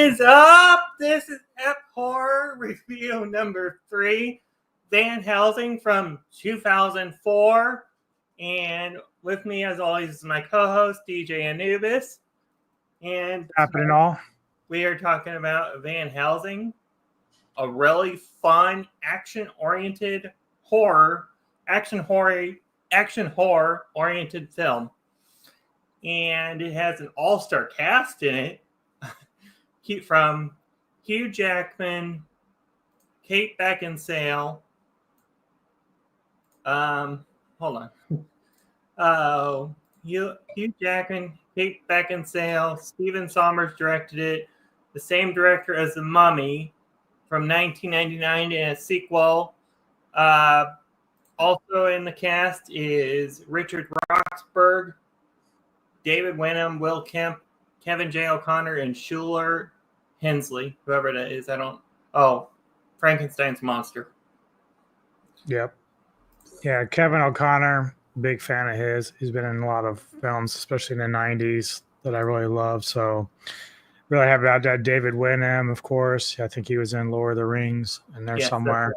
is up? This is Ep Horror Review number 3. Van Helsing from 2004. And with me, as always, is my co-host, DJ Anubis. And happening all. We are talking about Van Helsing, a really fun, action-oriented action horror-oriented film. And it has an all-star cast in it. From Hugh Jackman, Kate Beckinsale. Hold on. Hugh Jackman, Kate Beckinsale, Stephen Sommers directed it. The same director as The Mummy from 1999 and a sequel. Also in the cast is Richard Roxburgh, David Wenham, Will Kemp, Kevin J. O'Connor, and Shuler Hensley, whoever that is. Frankenstein's monster. Yep. Yeah, Kevin O'Connor, big fan of his. He's been in a lot of films, especially in the 90s, that I really love. So really happy about that. David Wenham, of course. I think he was in Lord of the Rings in there somewhere.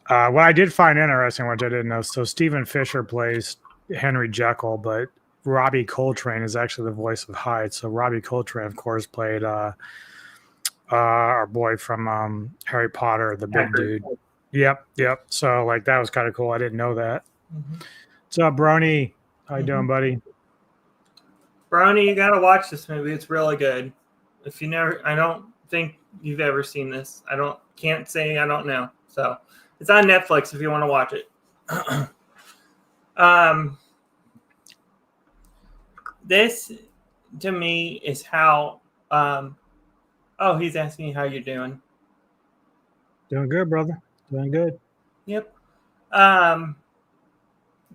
What I did find interesting, which I didn't know, so Stephen Fisher plays Henry Jekyll, but Robbie Coltrane is actually the voice of Hyde. So Robbie Coltrane, of course, played our boy from Harry Potter, the big dude. Yep. So that was kind of cool. I didn't know that. Mm-hmm. What's up, Brony? How you doing, buddy? Brony, you gotta watch this movie. It's really good. I don't think you've ever seen this. Can't say I don't know. So it's on Netflix if you want to watch it. This, to me, is how... he's asking you how you're doing. Doing good, brother. Doing good. Yep.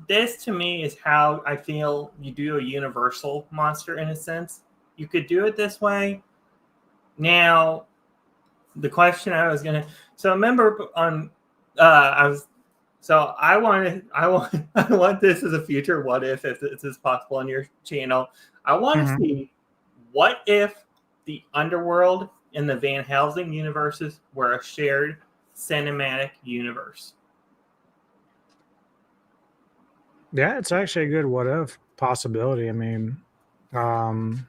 This, to me, is how I feel you do a universal monster, in a sense. You could do it this way. Now, the question I was going to... So, remember on... I want this as a future what if this is possible on your channel. I want to see what if the underworld and the Van Helsing universes were a shared cinematic universe. Yeah, it's actually a good what if possibility. I mean, kind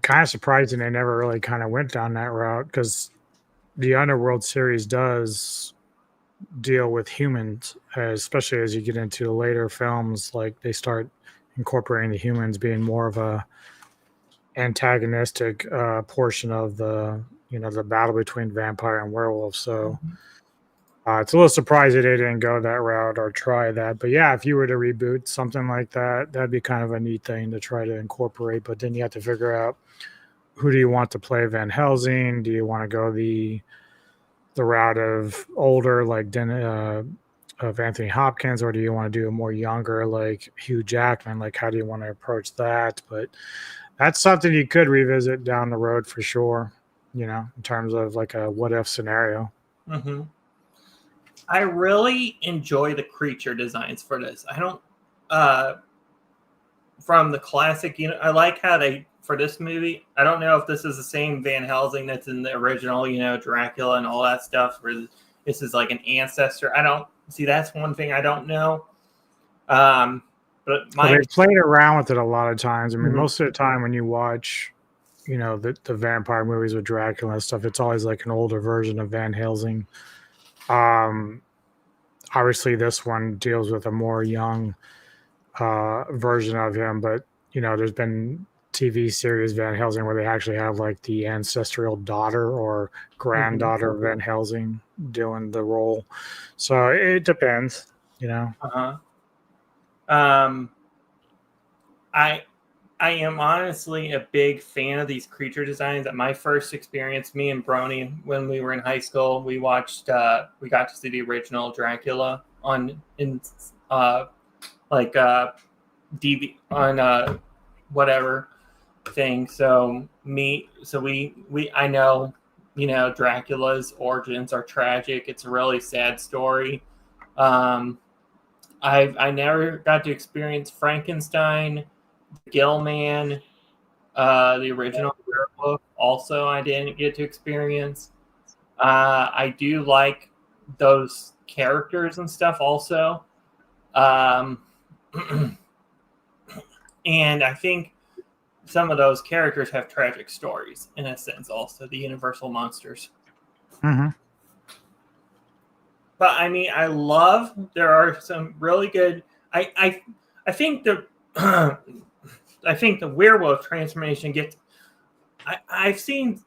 of surprising they never really kind of went down that route, because the Underworld series does deal with humans, especially as you get into the later films. They start incorporating the humans being more of a antagonistic portion of the battle between vampire and werewolf. So it's a little surprising they didn't go that route or try that. But yeah, if you were to reboot something like that, that'd be kind of a neat thing to try to incorporate. But then you have to figure out, who do you want to play Van Helsing? Do you want to go the route of older, of Anthony Hopkins, or do you want to do a more younger, like Hugh Jackman? How do you want to approach that? But that's something you could revisit down the road for sure, in terms of a what if scenario. Mm-hmm. I really enjoy the creature designs for this. I don't, from the classic, I like how for this movie, I don't know if this is the same Van Helsing that's in the original, Dracula and all that stuff, where this is like an ancestor. That's one thing I don't know. But they played around with it a lot of times. I mean, most of the time when you watch, the vampire movies with Dracula and stuff, it's always like an older version of Van Helsing. Obviously this one deals with a more young version of him, but there's been TV series Van Helsing where they actually have the ancestral daughter or granddaughter of Van Helsing doing the role. So it depends, I am honestly a big fan of these creature designs. At my first experience, me and Brony, when we were in high school, we watched we got to see the original Dracula on DV on whatever thing. So I know, Dracula's origins are tragic. It's a really sad story. I never got to experience Frankenstein, Gill Man, The original werewolf also I didn't get to experience. I do like those characters and stuff also. Um, and I think some of those characters have tragic stories in a sense also, the universal monsters. Mm-hmm. But I mean, there are some really good. I think the I think the werewolf transformation gets. I've seen.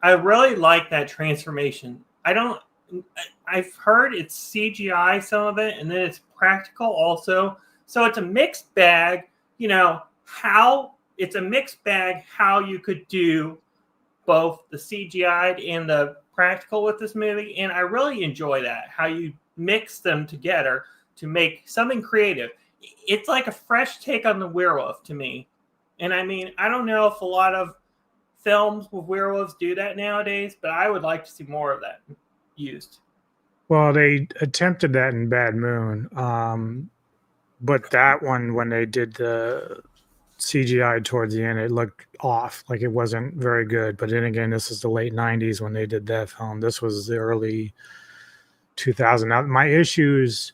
I really like that transformation. I've heard it's CGI some of it, and then it's practical also. So it's a mixed bag. You know how it's a mixed bag. How you could do both the CGI and the practical with this movie, and I really enjoy that. How you mix them together to make something creative. It's like a fresh take on the werewolf to me. And I mean, I don't know if a lot of films with werewolves do that nowadays, but I would like to see more of that used. Well, they attempted that in Bad Moon, but that one, when they did the CGI towards the end, it looked off, like it wasn't very good. But then again, this is the late '90s when they did that film. This was the early 2000s. Now, my issues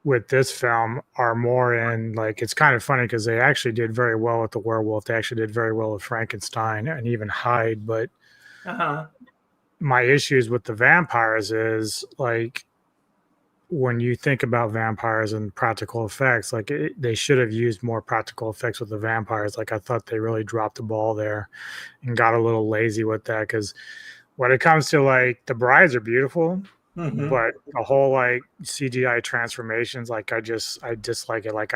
with this film are more in, like, it's kind of funny because they actually did very well with the werewolf. They actually did very well with Frankenstein and even Hyde. But my issues with the vampires is, like, when you think about vampires and practical effects, like they should have used more practical effects with the vampires. Like, I thought they really dropped the ball there and got a little lazy with that. Because when it comes to, like, the brides are beautiful, but the whole, like, CGI transformations, like, I dislike it. Like,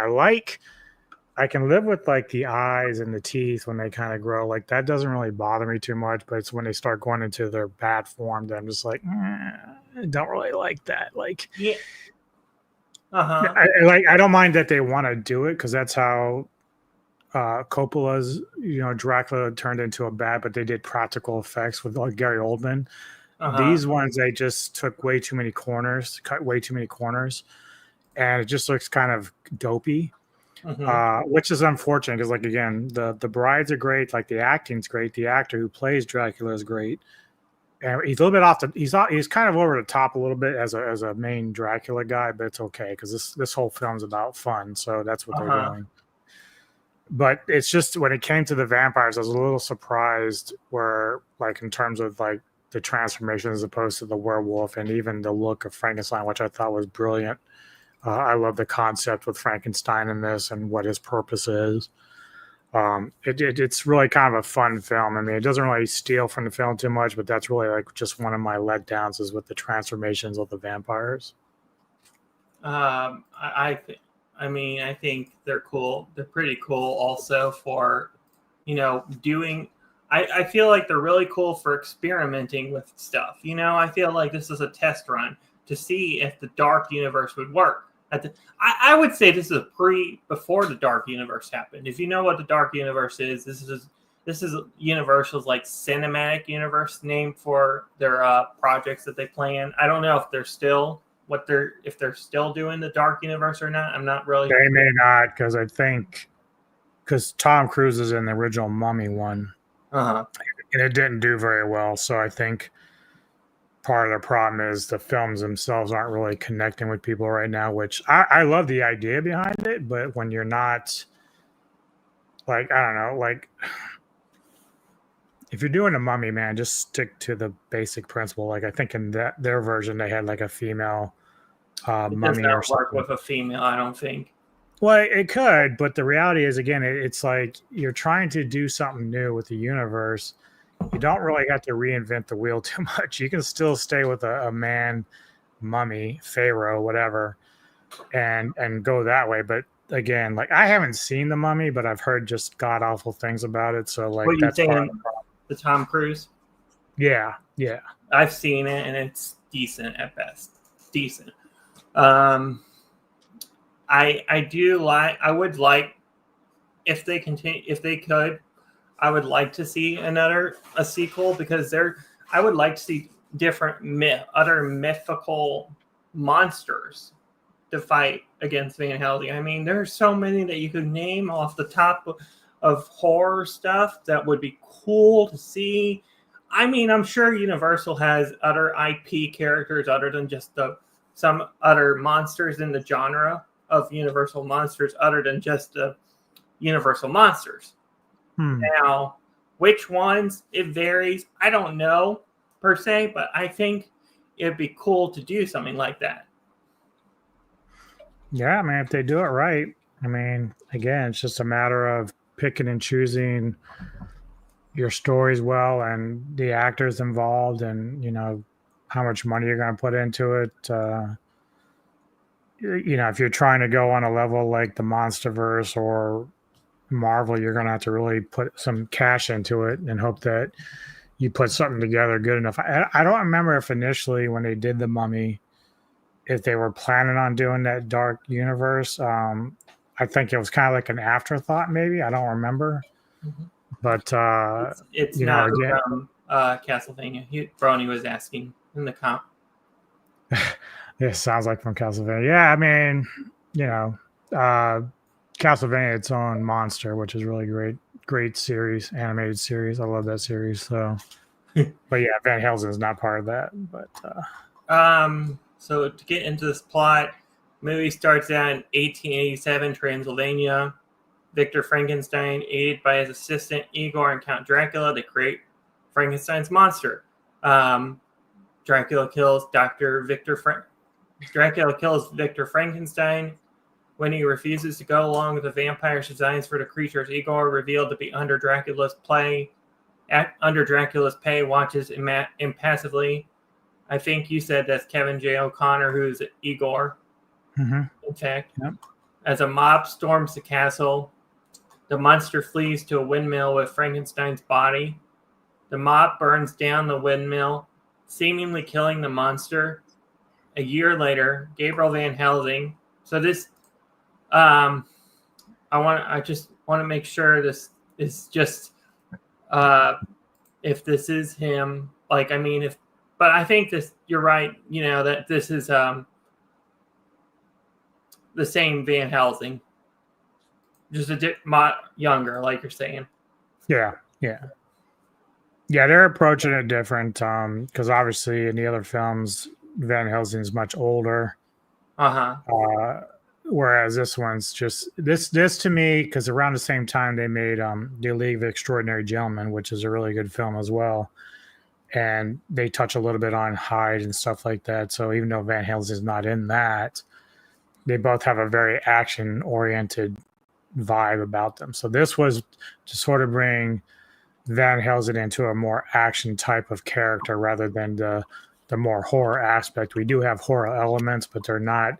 I can live with, like, the eyes and the teeth when they kind of grow. Like, that doesn't really bother me too much. But it's when they start going into their bad form that I'm just like, I don't really like that. Like, yeah, I don't mind that they want to do it because that's how Coppola's, Dracula turned into a bat. But they did practical effects with, like, Gary Oldman. These ones, they just took way too many corners, cut way too many corners, and it just looks kind of dopey. Which is unfortunate because, like, again, the brides are great, like, the acting's great, the actor who plays Dracula is great, and he's a little bit he's kind of over the top a little bit as a main Dracula guy, but it's okay because this whole film's about fun, so that's what they're doing. But it's just when it came to the vampires, I was a little surprised where, like, in terms of, like, the transformation as opposed to the werewolf and even the look of Frankenstein, which I thought was brilliant. I love the concept with Frankenstein in this and what his purpose is. It's really kind of a fun film. I mean, it doesn't really steal from the film too much, but that's really, like, just one of my letdowns is with the transformations of the vampires. I think they're cool. They're pretty cool also for, doing. I feel like they're really cool for experimenting with stuff. I feel like this is a test run to see if the dark universe would work. I would say this is before the dark universe happened. If you know what the dark universe is, this is Universal's, like, cinematic universe named for their projects that they plan. I don't know if they're still doing the dark universe or not. I'm not really. They may not, because Tom Cruise is in the original Mummy one, and it didn't do very well. So I think part of the problem is the films themselves aren't really connecting with people right now, which I love the idea behind it, but when you're not, like, I don't know, like, if you're doing a Mummy, man, just stick to the basic principle. Like, I think in their version they had, like, a female mummy or something. Work with a female, I don't think. Well, it could, but the reality is, again, it's like you're trying to do something new with the universe. You don't really have to reinvent the wheel too much. You can still stay with a man, mummy, pharaoh, whatever, and go that way. But again, like, I haven't seen the Mummy, but I've heard just god awful things about it. So, like, that's part of the Tom Cruise. Yeah. I've seen it, and it's decent at best. Decent. I would like, if they could, I would like to see a sequel, because I would like to see different other mythical monsters to fight against Van Helsing. I mean, there's so many that you could name off the top of horror stuff that would be cool to see. I mean, I'm sure Universal has other IP characters other than just some other monsters in the genre of Universal monsters other than just the Universal monsters. Now, which ones, it varies. I don't know per se, but I think it'd be cool to do something like that. Yeah, I mean, if they do it right, I mean, again, it's just a matter of picking and choosing your stories well and the actors involved and, how much money you're going to put into it. If you're trying to go on a level like the Monsterverse or Marvel, you're going to have to really put some cash into it and hope that you put something together good enough. I don't remember if initially when they did The Mummy, if they were planning on doing that dark universe. I think it was kind of like an afterthought, maybe. I don't remember. Mm-hmm. But it's not from Castlevania. Brony was asking in the comp. It sounds like from Castlevania. Yeah, I mean, Castlevania, its own monster, which is really great series, animated series. I love that series. So, but yeah, Van Helsing is not part of that. But so to get into this plot, movie starts out in 1887, Transylvania. Victor Frankenstein, aided by his assistant Igor and Count Dracula, they create Frankenstein's monster. Dracula kills Victor Frankenstein when he refuses to go along with the vampire's designs for the creatures. Igor, revealed to be under Dracula's pay, watches impassively. I think you said that's Kevin J. O'Connor, who's Igor. Mm-hmm. In fact, yep. As a mob storms the castle, the monster flees to a windmill with Frankenstein's body. The mob burns down the windmill, seemingly killing the monster. A year later, Gabriel Van Helsing. So this, I just want to make sure this is just, if this is him. Like, I mean, but I think this. You're right. That this is the same Van Helsing. Just a bit younger, like you're saying. Yeah. They're approaching it different because obviously in the other films, Van Helsing is much older. Whereas this one's just this to me, because around the same time they made The League of Extraordinary Gentlemen, which is a really good film as well, and they touch a little bit on Hyde and stuff like that. So even though Van Helsing is not in that, they both have a very action oriented vibe about them. So this was to sort of bring Van Helsing into a more action type of character rather than the more horror aspect. We do have horror elements, but they're not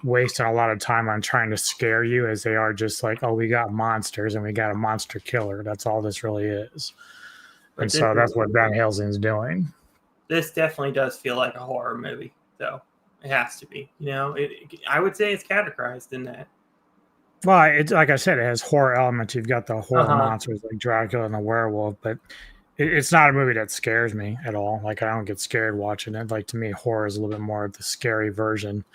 wasting a lot of time on trying to scare you, as they are just like, oh, we got monsters and we got a monster killer. That's all this really is. And so that's what Van Helsing's doing. This definitely does feel like a horror movie, though. It has to be. I would say it's categorized in that. Well, it's like I said, it has horror elements. You've got the horror monsters like Dracula and the werewolf, but it's not a movie that scares me at all. Like, I don't get scared watching it. Like, to me, horror is a little bit more of the scary version.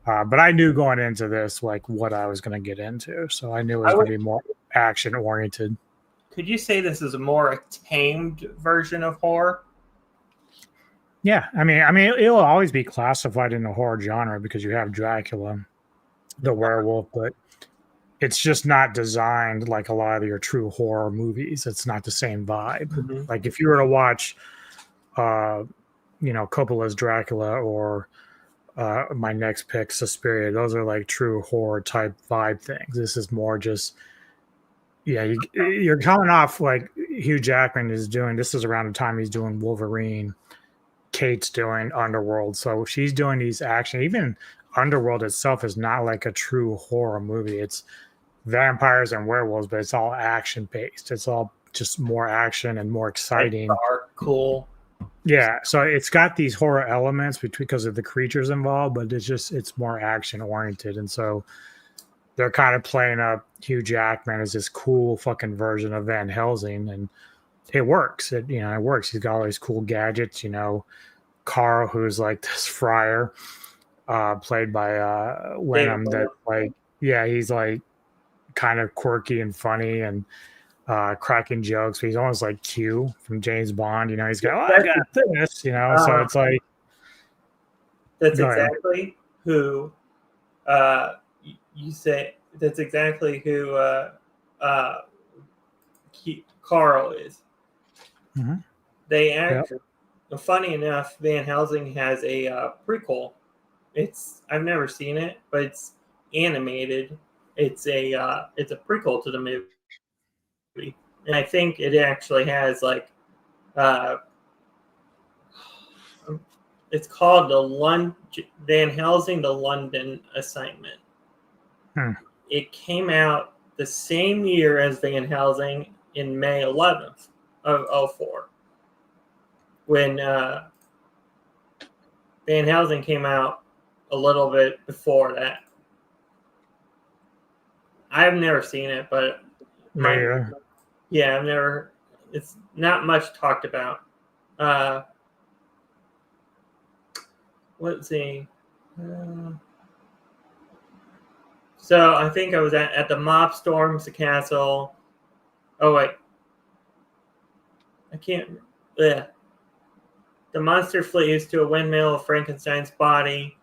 But I knew going into this, like, what I was going to get into. So I knew it was going to be more action oriented. Could you say this is a more tamed version of horror? Yeah. I mean, it'll always be classified in the horror genre because you have Dracula, the werewolf, but it's just not designed like a lot of your true horror movies. It's not the same vibe. Mm-hmm. Like if you were to watch, Coppola's Dracula or my next pick, Suspiria, those are like true horror type vibe things. This is more just, you're coming off like Hugh Jackman is doing. This is around the time he's doing Wolverine. Kate's doing Underworld. So she's doing these action. Even Underworld itself is not like a true horror movie. It's vampires and werewolves, but it's all action based. It's all just more action and more exciting. Dark, cool. Yeah, so it's got these horror elements because of the creatures involved, but it's more action oriented, and so they're kind of playing up Hugh Jackman as this cool fucking version of Van Helsing, and it works. It works. He's got all these cool gadgets. Karl, who's like this friar, played by Wenham, that like, yeah, he's like, kind of quirky and funny and cracking jokes. But he's almost like Q from James Bond. You know, he's got, oh, I got this. You know, so it's like that's go ahead. exactly who you say. That's exactly who Karl is. Mm-hmm. They actually, funny enough, Van Helsing has a prequel. I've never seen it, but it's animated. It's a prequel to the movie, and I think it actually has like it's called Van Helsing: The London Assignment. It came out the same year as Van Helsing in May 11th of 2004. When Van Helsing came out a little bit before that. I've never seen it, but yeah, I've never. It's not much talked about. Let's see. So I think I was at the mob storms the castle. Oh wait, I can't. Yeah. The monster flees to a windmill of Frankenstein's body.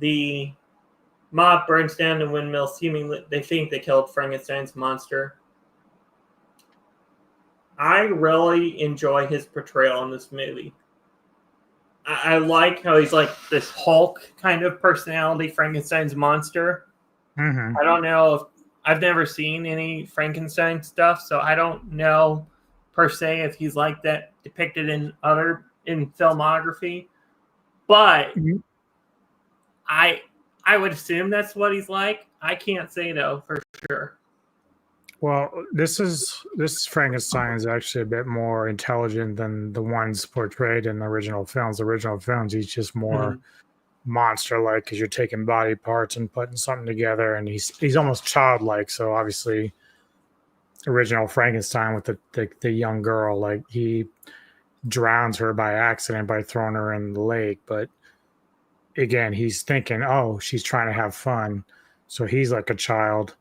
The mob burns down the windmill, seemingly they think they killed Frankenstein's monster. I really enjoy his portrayal in this movie. I like how he's like this Hulk kind of personality, Frankenstein's monster. Mm-hmm. I don't know if I've never seen any Frankenstein stuff, so I don't know per se if he's like that depicted in filmography. But I would assume that's what he's like. I can't say though for sure. Well, this Frankenstein is actually a bit more intelligent than the ones portrayed in the original films. The original films, he's just more monster-like because you're taking body parts and putting something together, and he's almost childlike. So obviously, original Frankenstein with the young girl, like he drowns her by accident by throwing her in the lake, but again, he's thinking, oh, she's trying to have fun, so he's like a child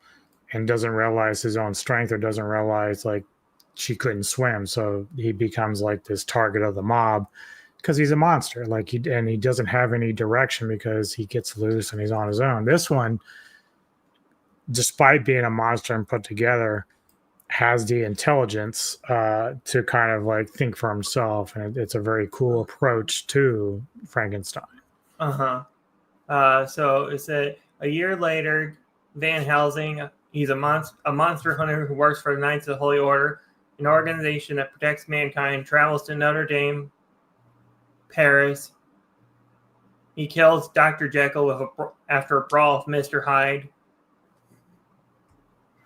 and doesn't realize his own strength or doesn't realize like she couldn't swim. So he becomes like this target of the mob because he's a monster. Like he doesn't have any direction because he gets loose and he's on his own. This one, despite being a monster and put together, has the intelligence to kind of like think for himself. And it's a very cool approach to Frankenstein. So it's a year later, Van Helsing, he's a monster hunter who works for the Knights of the Holy Order, an organization that protects mankind, travels to Notre Dame, Paris. He kills Dr. Jekyll after a brawl with Mr. Hyde.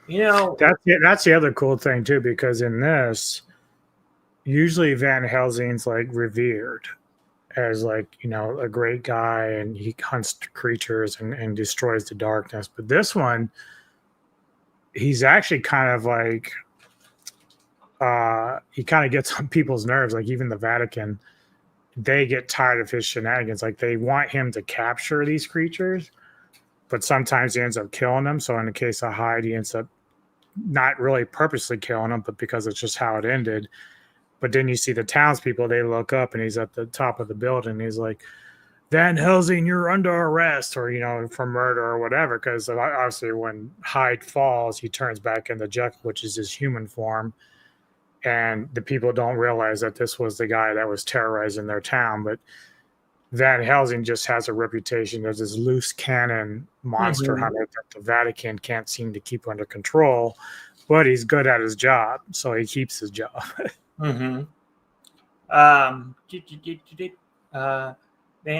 You know, that's the other cool thing too, because in this, usually Van Helsing's like revered as like, you know, a great guy and he hunts creatures and destroys the darkness. But this one, he's actually kind of like he kind of gets on people's nerves. Like even the Vatican, they get tired of his shenanigans. Like they want him to capture these creatures, but sometimes he ends up killing them. So in the case of Hyde, he ends up not really purposely killing them, but because it's just how it ended. But then you see the townspeople, they look up and he's at the top of the building. He's like, Van Helsing, you're under arrest, or, you know, for murder or whatever. Because obviously when Hyde falls, he turns back into Jekyll, which is his human form. And the people don't realize that this was the guy that was terrorizing their town. But Van Helsing just has a reputation as this loose cannon monster hunter that the Vatican can't seem to keep under control. But he's good at his job, so he keeps his job. Van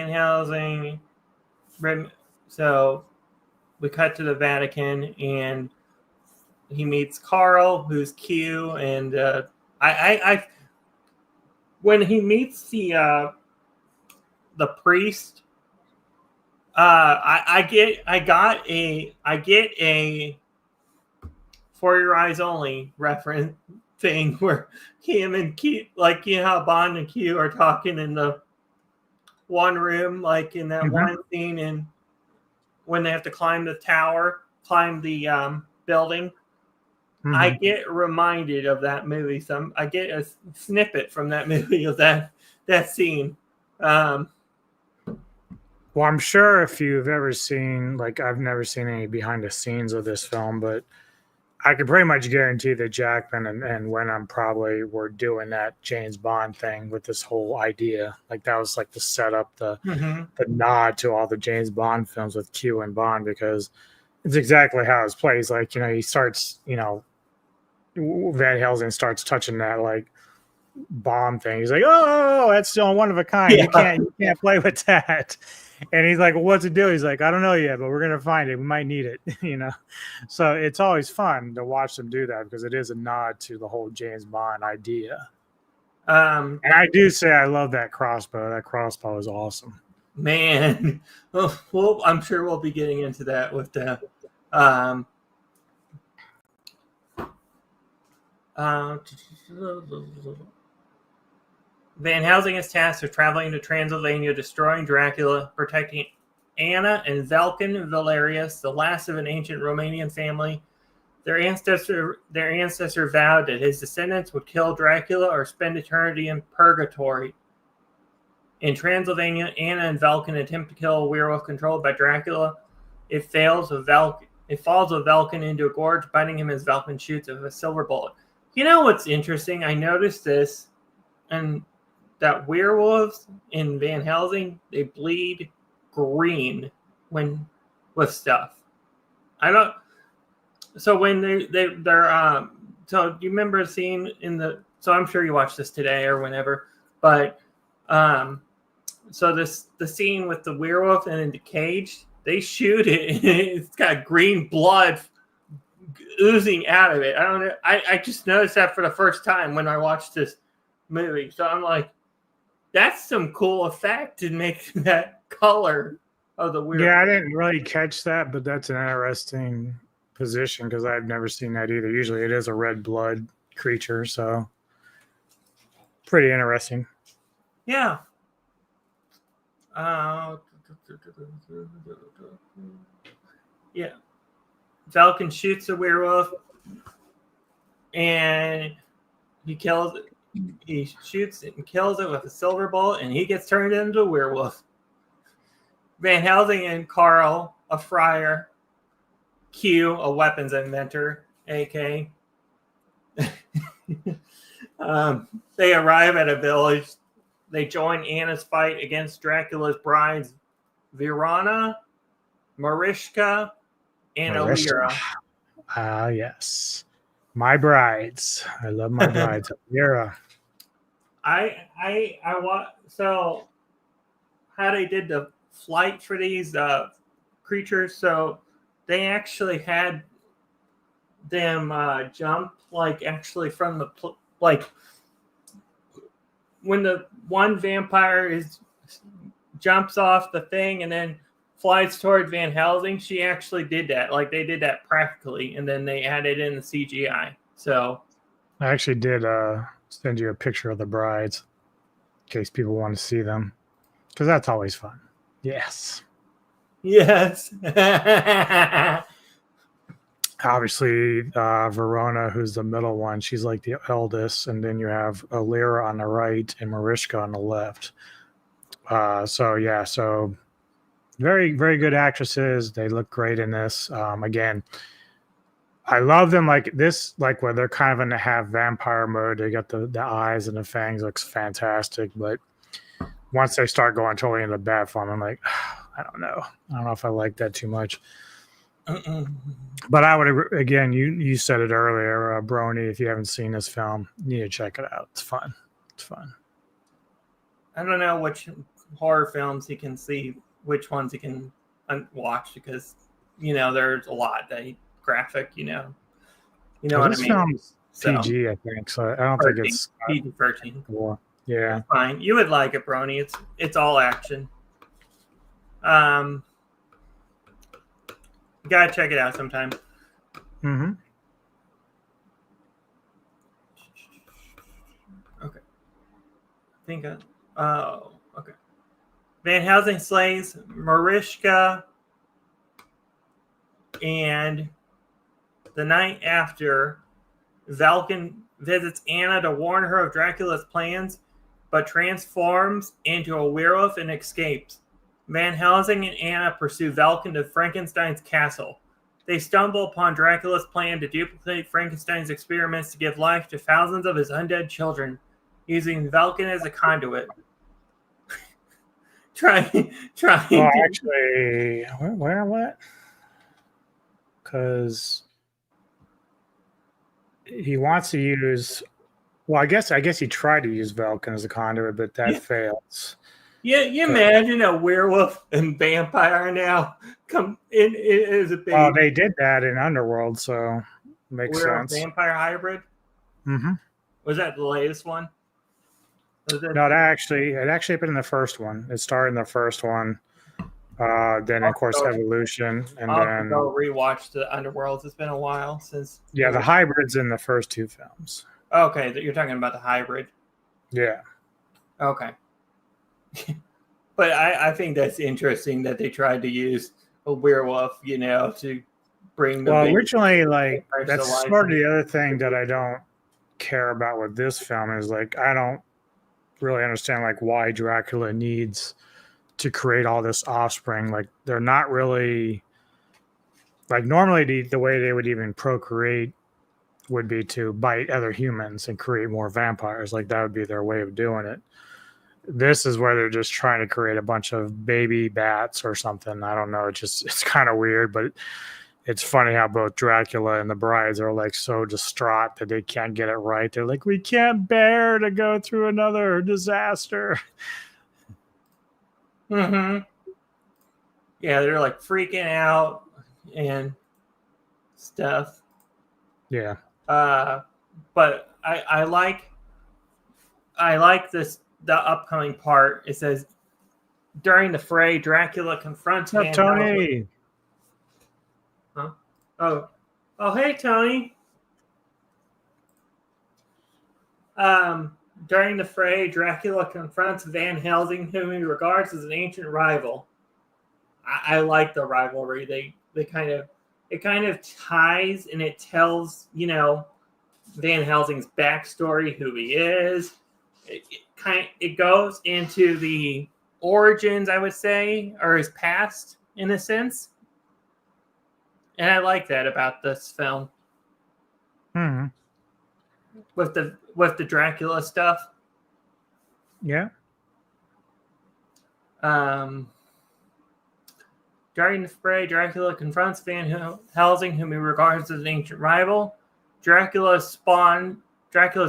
Helsing. So we cut to the Vatican, and he meets Karl, who's Q, and I when he meets the priest, I get a For Your Eyes Only reference thing where him and Q, like, you know how Bond and Q are talking in the one room, like in that one scene, and when they have to climb the tower, climb the building. Mhm. I get reminded of that movie. I get a snippet from that movie of that scene. Well, I'm sure if you've ever seen, like, I've never seen any behind the scenes of this film, but I can pretty much guarantee that Jackman and Wenham probably were doing that James Bond thing with this whole idea. Like, that was like the setup, the nod to all the James Bond films with Q and Bond, because it's exactly how it's played. Like, he starts, Van Helsing starts touching that like bomb thing. He's like, "Oh, that's still one of a kind. Yeah. You can't play with that." And he's like, well, "What's it do?" He's like, "I don't know yet, but we're gonna find it. We might need it." So it's always fun to watch them do that because it is a nod to the whole James Bond idea. And I do say I love that crossbow. That crossbow is awesome. Man, well, I'm sure we'll be getting into that with the Van Helsing is tasked with traveling to Transylvania, destroying Dracula, protecting Anna and Valerious, the last of an ancient Romanian family. Their ancestor vowed that his descendants would kill Dracula or spend eternity in purgatory. In Transylvania, Anna and Vulcan attempt to kill a werewolf controlled by Dracula. It falls with Vulcan into a gorge, biting him as Vulcan shoots with a silver bullet. You know what's interesting? I noticed this, and that werewolves in Van Helsing, they bleed green with stuff. I don't. So when they're so you remember a scene in the, so I'm sure you watched this today or whenever, but so the scene with the werewolf and in the cage, they shoot it and it's got green blood oozing out of it. I don't know. I just noticed that for the first time when I watched this movie. So I'm like, that's some cool effect to make that color of the werewolf. Yeah, I didn't really catch that, but that's an interesting position because I've never seen that either. Usually it is a red blood creature, so pretty interesting. Yeah. Yeah. Vulcan shoots a werewolf and he shoots it and kills it with a silver bullet, and he gets turned into a werewolf. Van Helsing and Karl, a friar, Q, a weapons inventor, AK. They arrive at a village. They join Anna's fight against Dracula's brides, Verona, Mariska, and Alira. Ah, yes. My brides. I love my brides. Alira. So how they did the flight for these creatures, so they actually had them jump like actually from the like when the one vampire jumps off the thing and then flies toward Van Helsing. She actually did that. Like they did that practically, and then they added in the CGI. So I actually did send you a picture of the brides in case people want to see them, because that's always fun. Yes. Obviously, Verona, who's the middle one, she's like the eldest, and then you have Alira on the right and Mariska on the left. So very, very good actresses. They look great in this. Again, I love them like this, like where they're kind of in the half vampire mode. They got the eyes and the fangs, looks fantastic. But once they start going totally into bat form, I'm like, I don't know if I like that too much. But I would, again, you said it earlier, Brony, if you haven't seen this film, you need to check it out. It's fun. I don't know which horror films he can see, which ones he can watch, because there's a lot that graphic, what I mean. Film's PG, I think, so I don't 13, think it's PG-13. Cool. Yeah, it's fine. You would like it, Brony. It's all action. You gotta check it out sometime. Mm-hmm. Okay. Okay. Van Helsing slays Mariska And the night after, Valken visits Anna to warn her of Dracula's plans, but transforms into a werewolf and escapes. Van Helsing and Anna pursue Valken to Frankenstein's castle. They stumble upon Dracula's plan to duplicate Frankenstein's experiments to give life to thousands of his undead children, using Valken as a conduit. trying. Well, actually, where what? Because he wants to use. Well, I guess he tried to use Valken as a conduit, but that fails. Yeah, you imagine a werewolf and vampire now come in as a baby. Oh, they did that in Underworld, so makes sense. Vampire hybrid. Mm-hmm. Was that the latest one? No, it actually happened in the first one. It started in the first one. Then of course Evolution, and I'll go rewatch the Underworlds. It's been a while since. Yeah, the hybrid's in the first two films. Okay, you're talking about the hybrid. Yeah. Okay. But I think that's interesting that they tried to use a werewolf, to bring the. Well, originally, that's sort of the other thing that I don't care about with this film is I don't really understand why Dracula needs to create all this offspring. They're not really normally the way they would even procreate would be to bite other humans and create more vampires. That would be their way of doing it. This is where they're just trying to create a bunch of baby bats or something. I don't know. It's kind of weird, but it's funny how both Dracula and the brides are so distraught that they can't get it right. They're we can't bear to go through another disaster. Mm-hmm. Yeah, they're freaking out and stuff. Yeah. But I like this. The upcoming part, it says, during the fray, Dracula confronts Van Tony. Helsing. Huh? Oh, hey, Tony. During the fray, Dracula confronts Van Helsing, whom he regards as an ancient rival. I like the rivalry. It kind of ties and it tells, Van Helsing's backstory, who he is. It goes into the origins, I would say, or his past in a sense, and I like that about this film. Mm-hmm. With the Dracula stuff. Yeah. During the fray, Dracula confronts Van Helsing, whom he regards as an ancient rival. Dracula's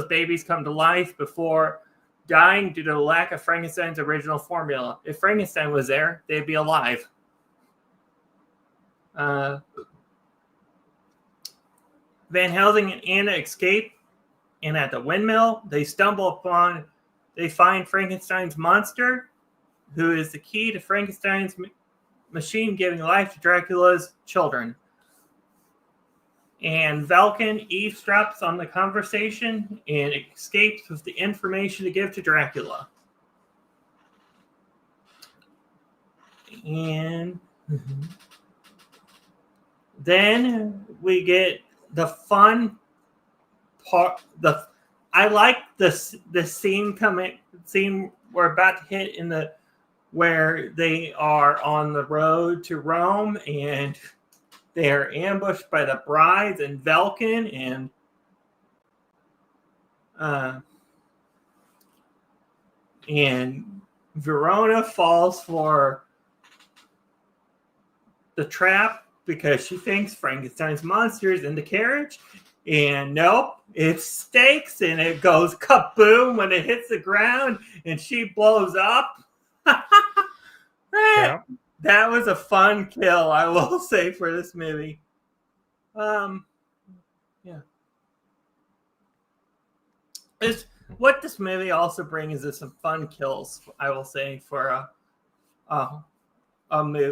babies come to life before dying due to the lack of Frankenstein's original formula. If Frankenstein was there, they'd be alive. Van Helsing and Anna escape, and at the windmill, they find Frankenstein's monster, who is the key to Frankenstein's machine giving life to Dracula's children. And Valken eavesdrops on the conversation and escapes with the information to give to Dracula. And then we get the fun part. I like the scene we're about to hit where they are on the road to Rome and they are ambushed by the brides and Valken, and Verona falls for the trap because she thinks Frankenstein's monster is in the carriage, and nope, it stakes and it goes kaboom when it hits the ground, and she blows up. Yeah. That was a fun kill, I will say, for this movie. Yeah. What this movie also brings is some fun kills, I will say, for a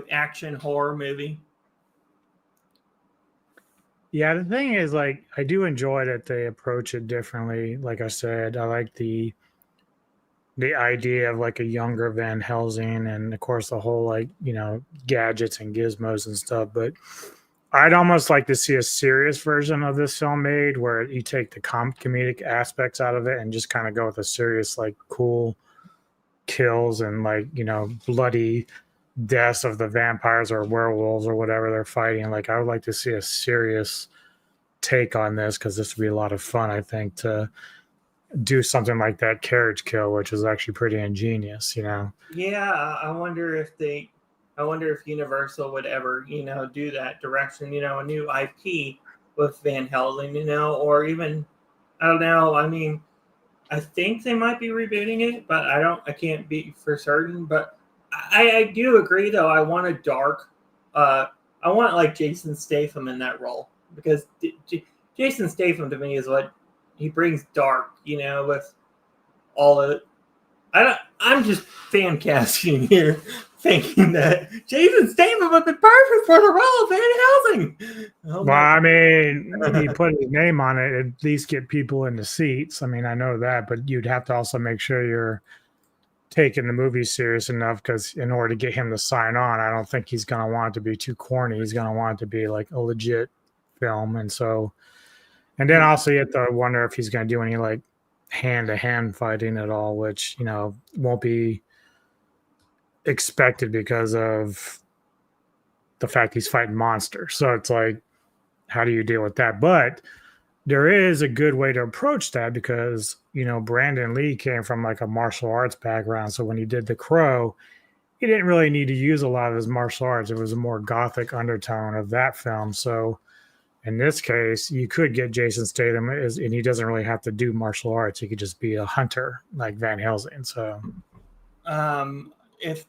action horror movie. Yeah, the thing is, I do enjoy that they approach it differently. Like I said, I like the idea of a younger Van Helsing, and of course the whole gadgets and gizmos and stuff. But I'd almost like to see a serious version of this film made where you take the comedic aspects out of it and just kind of go with a serious, like, cool kills and, like, bloody deaths of the vampires or werewolves or whatever they're fighting. Like, I would like to see a serious take on this, because this would be a lot of fun, I think, to do something like that carriage kill, which is actually pretty ingenious. Yeah, I wonder if Universal would ever, do that direction, a new IP with Van Helsing, or even, I don't know. I mean, I think they might be rebooting it, but I can't be for certain. But I do agree, though. I want a dark, I want like Jason Statham in that role, because Jason Statham to me is what he brings dark, with all of. I'm just fan casting here, thinking that Jason Statham would be perfect for the role of Van Helsing. Oh, well, I mean, he put his name on it, at least get people in the seats. I mean, I know that, but you'd have to also make sure you're taking the movie serious enough, because in order to get him to sign on, I don't think he's going to want it to be too corny. He's going to want it to be like a legit film. And then also you have to wonder if he's going to do any like hand-to-hand fighting at all, which won't be expected because of the fact he's fighting monsters. So it's like, how do you deal with that? But there is a good way to approach that, because Brandon Lee came from like a martial arts background. So when he did The Crow, he didn't really need to use a lot of his martial arts. It was a more gothic undertone of that film. So in this case, you could get Jason Statham, and he doesn't really have to do martial arts. He could just be a hunter like Van Helsing. So, if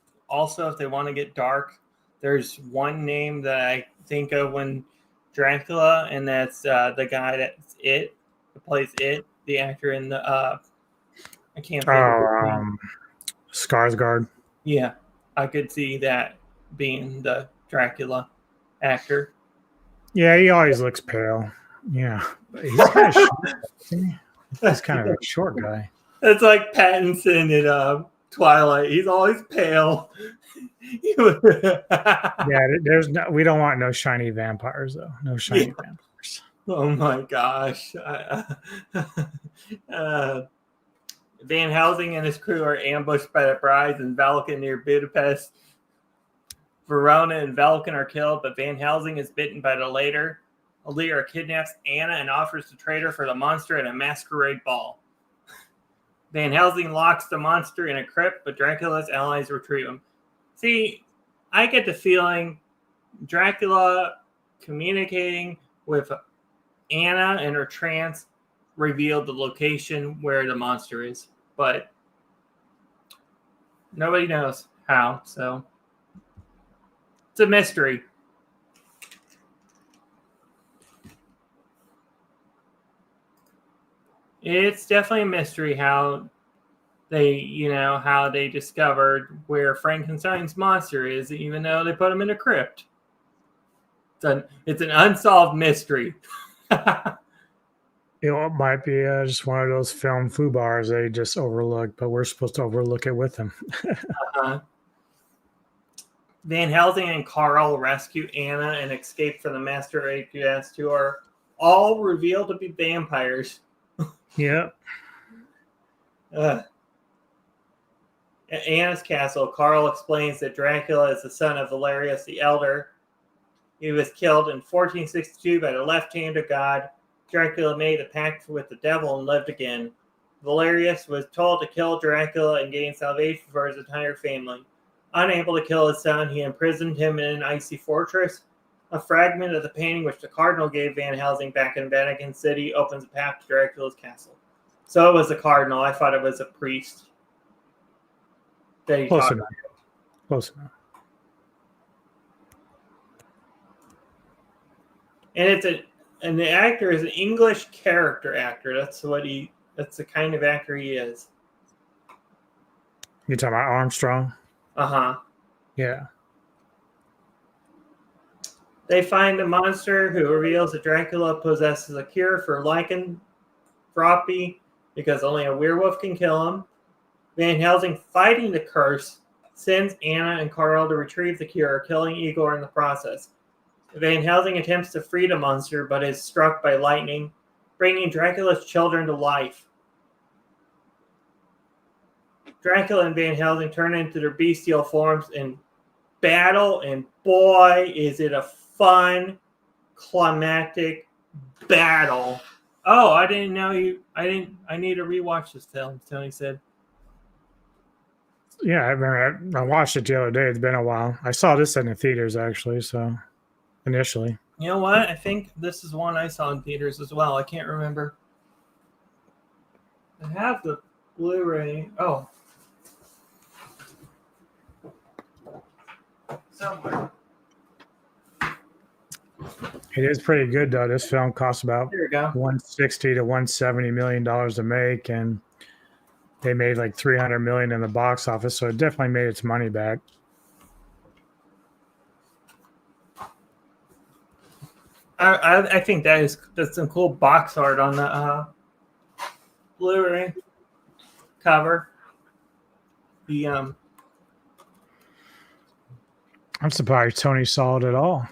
they want to get dark, there's one name that I think of when Dracula, and that's the guy that plays it, the actor in the I can't think of his name. Skarsgård. Yeah, I could see that being the Dracula actor. Yeah, he always looks pale. Yeah, but he's kind of short. He's kind of a short guy. It's like Pattinson in Twilight. He's always pale. Yeah, we don't want no shiny vampires, though. No shiny vampires. Oh my gosh. Van Helsing and his crew are ambushed by the brides in Vatican near Budapest. Verona and Vatican are killed, but Van Helsing is bitten by the latter. Lear kidnaps Anna and offers to trade her for the monster at a masquerade ball. Van Helsing locks the monster in a crypt, but Dracula's allies retrieve him. See, I get the feeling Dracula communicating with Anna and her trance revealed the location where the monster is, but nobody knows how, so it's a mystery. It's definitely a mystery how they discovered where Frankenstein's monster is, even though they put him in a crypt. It's an unsolved mystery. It might be just one of those film foobars they just overlooked, but we're supposed to overlook it with them. Van Helsing and Karl rescue Anna and escape from the masquerade guests, who are all revealed to be vampires. Yeah. At Anna's castle, Karl explains that Dracula is the son of Valerious the Elder. He was killed in 1462 by the left hand of God. Dracula made a pact with the devil and lived again. Valerious was told to kill Dracula and gain salvation for his entire family. Unable to kill his son, he imprisoned him in an icy fortress. A fragment of the painting which the cardinal gave Van Helsing back in Vatican City opens a path to Dracula's castle. So it was the cardinal. I thought it was a priest. Close enough. Close enough. And the actor is an English character actor. That's the kind of actor he is. You talking about Armstrong? Uh-huh. Yeah. They find a monster who reveals that Dracula possesses a cure for lycanthropy because only a werewolf can kill him. Van Helsing, fighting the curse, sends Anna and Karl to retrieve the cure, killing Igor in the process. Van Helsing attempts to free the monster, but is struck by lightning, bringing Dracula's children to life. Dracula and Van Helsing turn into their bestial forms in battle, and boy, is it a fun, climactic battle. Oh, I didn't know you. I need to rewatch this film, Tony said. Yeah, I watched it the other day. It's been a while. I saw this in the theaters, actually, so initially. You know what? I think this is one I saw in theaters as well. I can't remember. I have the Blu-ray. Oh. Somewhere. It is pretty good, though. This film costs about Here we go. $160 to $170 million to make, and they made like $300 million in the box office, so it definitely made its money back. I think that's some cool box art on the Blu-ray cover. The I'm surprised Tony saw it at all.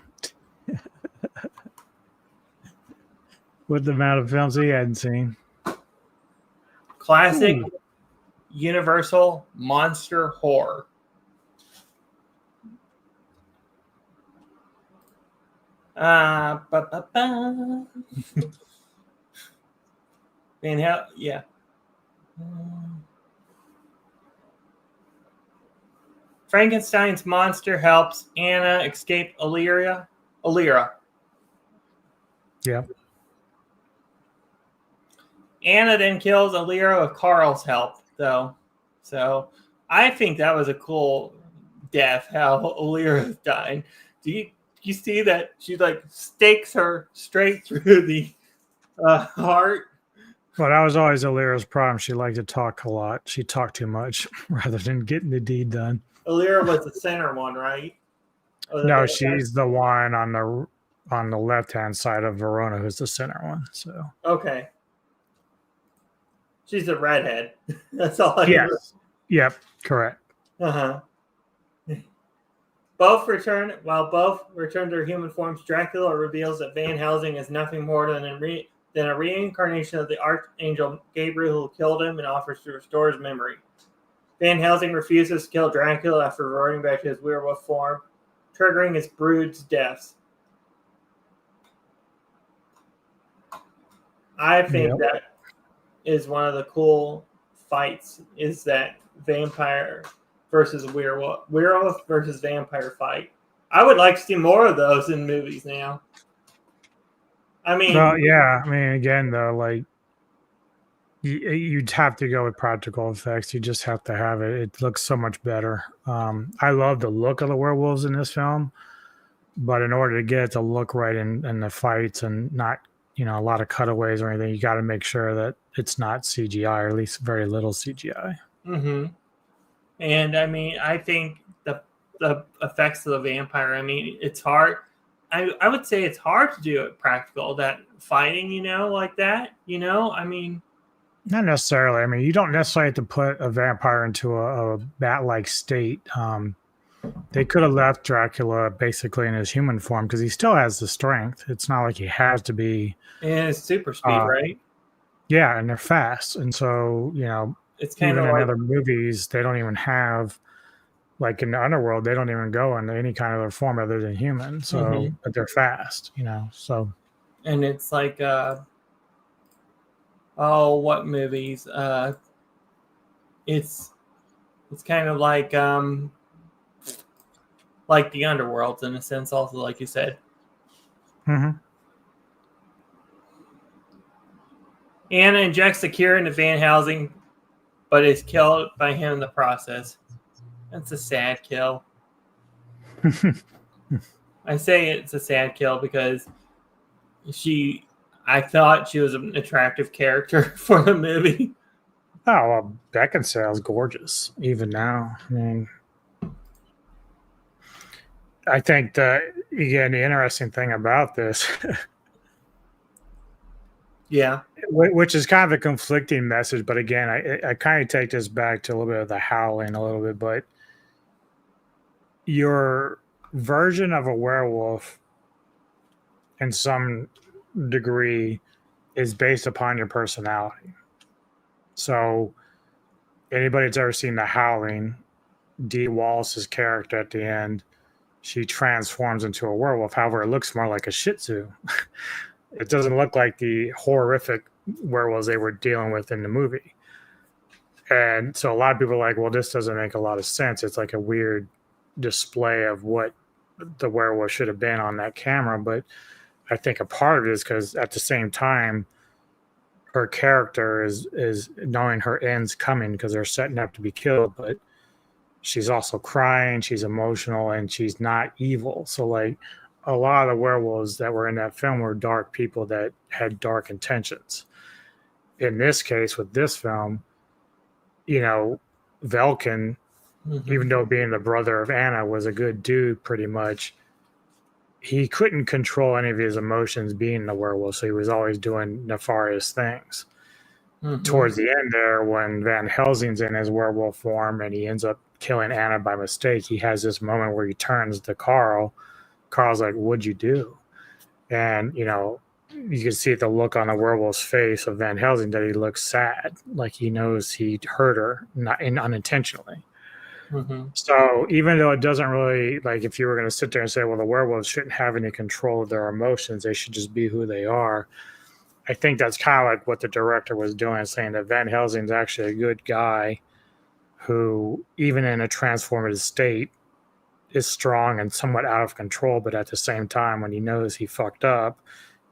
With the amount of films he hadn't seen. classic Universal monster horror. Van Helsing, yeah. Frankenstein's monster helps Anna escape Illyria. Yeah. Anna then kills Illyria with Karl's help, though. So I think that was a cool death, how Illyria died. Do you see that she like stakes her straight through the heart? Well, that was always Illyria's problem. She liked to talk a lot. She talked too much rather than getting the deed done. Illyria was the center one, right? No, she's the one on the left-hand side of Verona who's the center one. So okay. She's a redhead. That's all I yes. know. Yep, correct. Uh-huh. Both return to their human forms. Dracula reveals that Van Helsing is nothing more than a reincarnation of the archangel Gabriel who killed him and offers to restore his memory. Van Helsing refuses to kill Dracula after reverting back to his werewolf form, triggering his brood's deaths. I think that is one of the cool fights, is that vampire versus werewolf versus vampire fight. I would like to see more of those in movies now. I mean, well, yeah. I mean, again, though, like you'd have to go with practical effects. You just have to have it. It looks so much better. I love the look of the werewolves in this film, but in order to get it to look right in the fights and not, a lot of cutaways or anything, you got to make sure that it's not CGI, or at least very little CGI. Mm-hmm. And I mean, I think the effects of the vampire, I mean, it's hard. I would say it's hard to do it practical, that fighting, like that, I mean. Not necessarily. I mean, you don't necessarily have to put a vampire into a bat-like state. They could have left Dracula basically in his human form because he still has the strength. It's not like he has to be. And it's super speed, right? Yeah, and they're fast. And so, it's kind even of in other movies, they don't even have, like in the underworld, they don't even go into any kind of other form other than human. So, but they're fast, so. And it's like, what movies? It's kind of like the underworld in a sense, also, like you said. Mm-hmm. Anna injects the cure into Van Helsing, but is killed by him in the process. That's a sad kill. I say it's a sad kill because I thought she was an attractive character for the movie. Oh, well, Beckinsale's gorgeous, even now. I mean, I think the interesting thing about this, yeah, which is kind of a conflicting message, but again, I kind of take this back to a little bit of The Howling a little bit, but your version of a werewolf in some degree is based upon your personality. So anybody that's ever seen The Howling, Dee Wallace's character at the end, she transforms into a werewolf. However, it looks more like a Shih Tzu. It doesn't look like the horrific werewolves they were dealing with in the movie. And so a lot of people are like, well, this doesn't make a lot of sense. It's like a weird display of what the werewolf should have been on that camera. But I think a part of it is because at the same time, her character is knowing her end's coming because they're setting up to be killed, but she's also crying, she's emotional, and she's not evil. So like a lot of the werewolves that were in that film were dark people that had dark intentions. In this case, with this film, you know, Velkin, even though being the brother of Anna, was a good dude pretty much, he couldn't control any of his emotions being the werewolf, so he was always doing nefarious things. Towards the end there, when Van Helsing's in his werewolf form and he ends up killing Anna by mistake, he has this moment where he turns to Karl. Karl's like, what'd you do? And, you know, you can see the look on the werewolf's face of Van Helsing that he looks sad, like he knows he hurt her, not unintentionally. So even though it doesn't really, like if you were going to sit there and say, well, the werewolves shouldn't have any control of their emotions, they should just be who they are, I think that's kind of like what the director was doing, saying that Van Helsing's actually a good guy who, even in a transformative state, is strong and somewhat out of control, but at the same time, when he knows he fucked up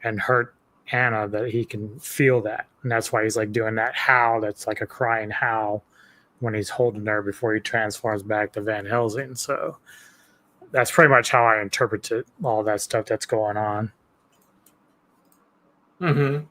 and hurt Anna, that he can feel that. And that's why he's like doing that howl that's like a crying howl when he's holding her before he transforms back to Van Helsing. So that's pretty much how I interpret it, all that stuff that's going on. Van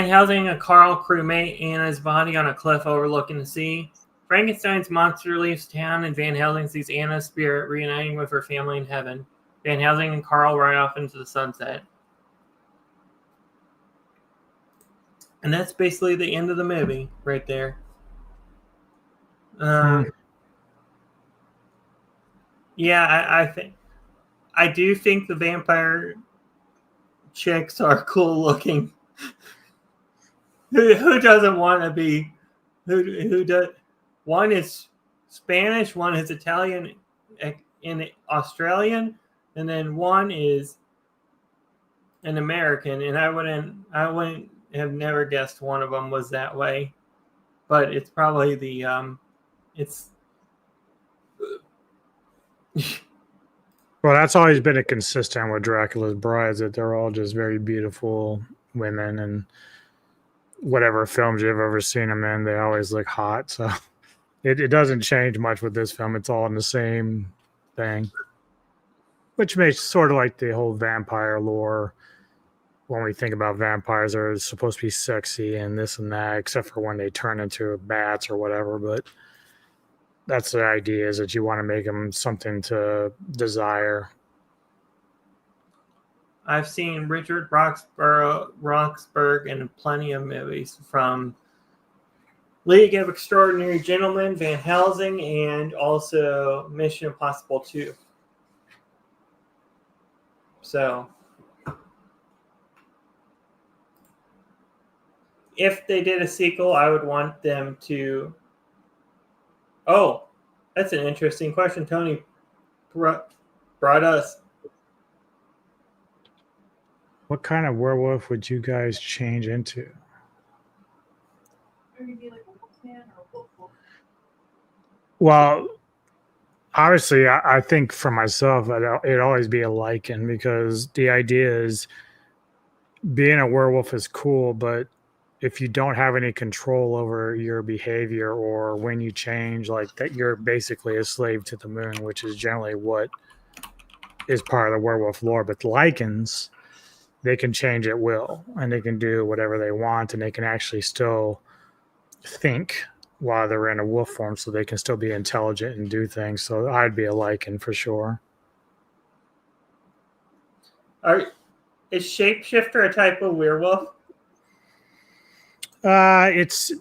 Helsing and Karl cremate Anna's body on a cliff overlooking the sea. Frankenstein's monster leaves town, and Van Helsing sees Anna's spirit reuniting with her family in heaven. Van Helsing and Karl ride off into the sunset. And that's basically the end of the movie right there. Yeah, I do think the vampire chicks are cool looking. Who doesn't want to be? Who does? One is Spanish, one is Italian and Australian, and then one is an American. And I wouldn't have never guessed one of them was that way, but it's probably the it's. Well, that's always been a consistent with Dracula's brides, that they're all just very beautiful women, and whatever films you've ever seen them in, they always look hot. So it doesn't change much with this film. It's all in the same thing, which makes sort of like the whole vampire lore. When we think about vampires, they're supposed to be sexy and this and that, except for when they turn into bats or whatever. But that's the idea, is that you want to make them something to desire. I've seen Richard Roxburgh in plenty of movies, from League of Extraordinary Gentlemen, Van Helsing, and also Mission Impossible 2. So, if they did a sequel, I would want them to... Oh, that's an interesting question Tony brought us. What kind of werewolf would you guys change into? Well, obviously, I think for myself, it'd always be a lichen, because the idea is being a werewolf is cool, but if you don't have any control over your behavior or when you change, like that, you're basically a slave to the moon, which is generally what is part of the werewolf lore. But lichens, they can change at will, and they can do whatever they want, and they can actually still think while they're in a wolf form, so they can still be intelligent and do things. So I'd be a lichen for sure. Is shapeshifter a type of werewolf? It's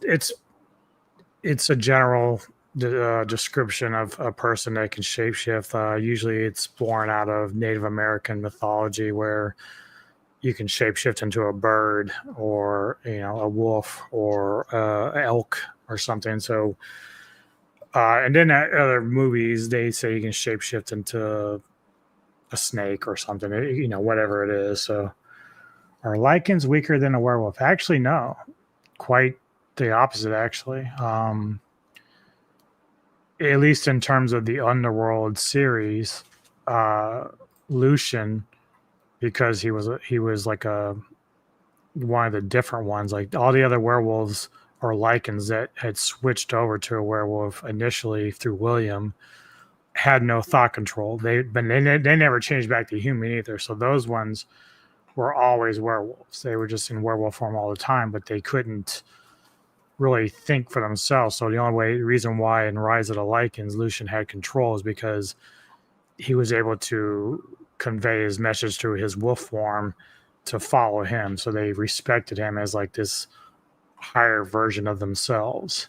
a general description of a person that can shapeshift. Usually it's born out of Native American mythology where you can shapeshift into a bird or, a wolf or elk or something. So, and then at other movies, they say you can shapeshift into a snake or something, whatever it is. So, are lichens weaker than a werewolf? Actually, no. Quite the opposite, actually. At least in terms of the Underworld series, Lucian, because he was like one of the different ones. Like all the other werewolves or lichens that had switched over to a werewolf initially through William had no thought control. They never changed back to human either. So those ones were always werewolves. They were just in werewolf form all the time, but they couldn't really think for themselves. So the only reason why in Rise of the Lycans Lucian had control is because he was able to convey his message through his wolf form to follow him. So they respected him as like this higher version of themselves.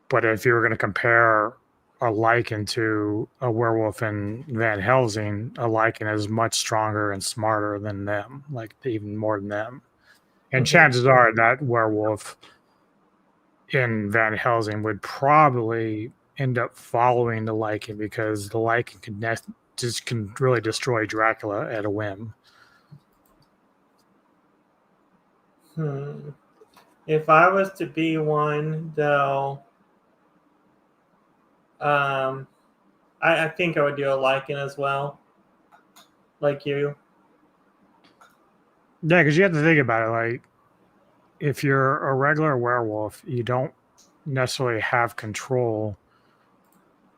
But if you were going to compare a lichen to a werewolf in Van Helsing, a lichen is much stronger and smarter than them, like even more than them. And chances are that werewolf in Van Helsing would probably end up following the lichen because the lichen can really destroy Dracula at a whim. If I was to be one, though, I think I would do a lichen as well, like you. Yeah, because you have to think about it. Like, if you're a regular werewolf, you don't necessarily have control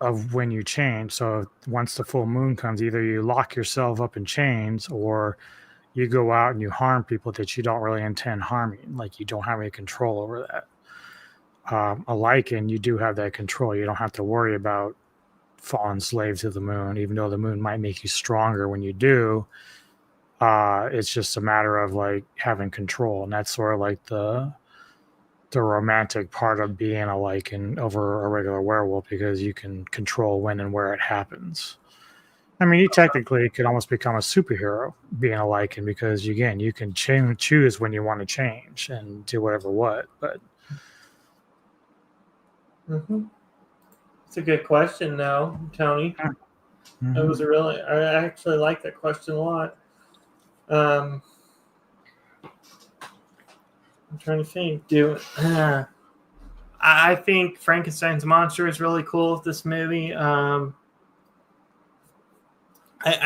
of when you change. So once the full moon comes, either you lock yourself up in chains or you go out and you harm people that you don't really intend harming. Like you don't have any control over that. A lichen, you do have that control. You don't have to worry about fallen slave to the moon, even though the moon might make you stronger when you do. It's just a matter of like having control, and that's sort of like the romantic part of being a lichen over a regular werewolf because you can control when and where it happens. I mean, you technically could almost become a superhero being a lichen because again, you can choose when you want to change and do whatever but. It's a good question, though, Tony. It was I actually like that question a lot. I'm trying to think. I think Frankenstein's monster is really cool with this movie. I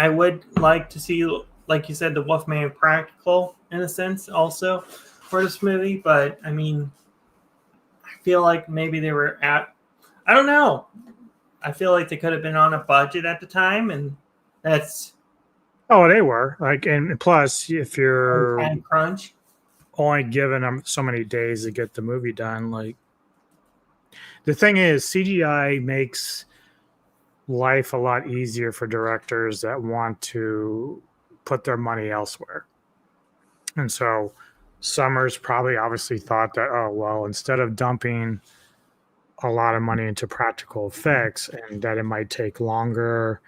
would like to see, like you said, the Wolfman practical in a sense also for this movie, but I mean, I feel like maybe they were I don't know. I feel like they could have been on a budget at the time, and that's. Oh, they were like, and plus, if you're time crunch, only given them so many days to get the movie done, like the thing is, CGI makes life a lot easier for directors that want to put their money elsewhere. And so Summers probably obviously thought that, oh, well, instead of dumping a lot of money into practical effects and that it might take longer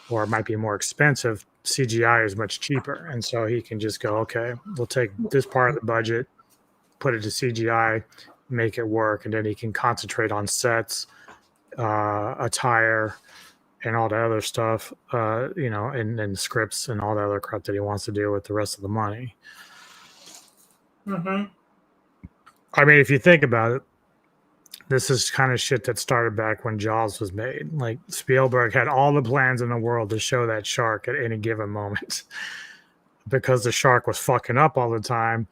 or it might be more expensive, CGI is much cheaper. And so he can just go, okay, we'll take this part of the budget, put it to CGI, make it work. And then he can concentrate on sets, attire, and all the other stuff, and scripts and all the other crap that he wants to do with the rest of the money. I mean, if you think about it, this is kind of shit that started back when Jaws was made. Like Spielberg had all the plans in the world to show that shark at any given moment. Because the shark was fucking up all the time,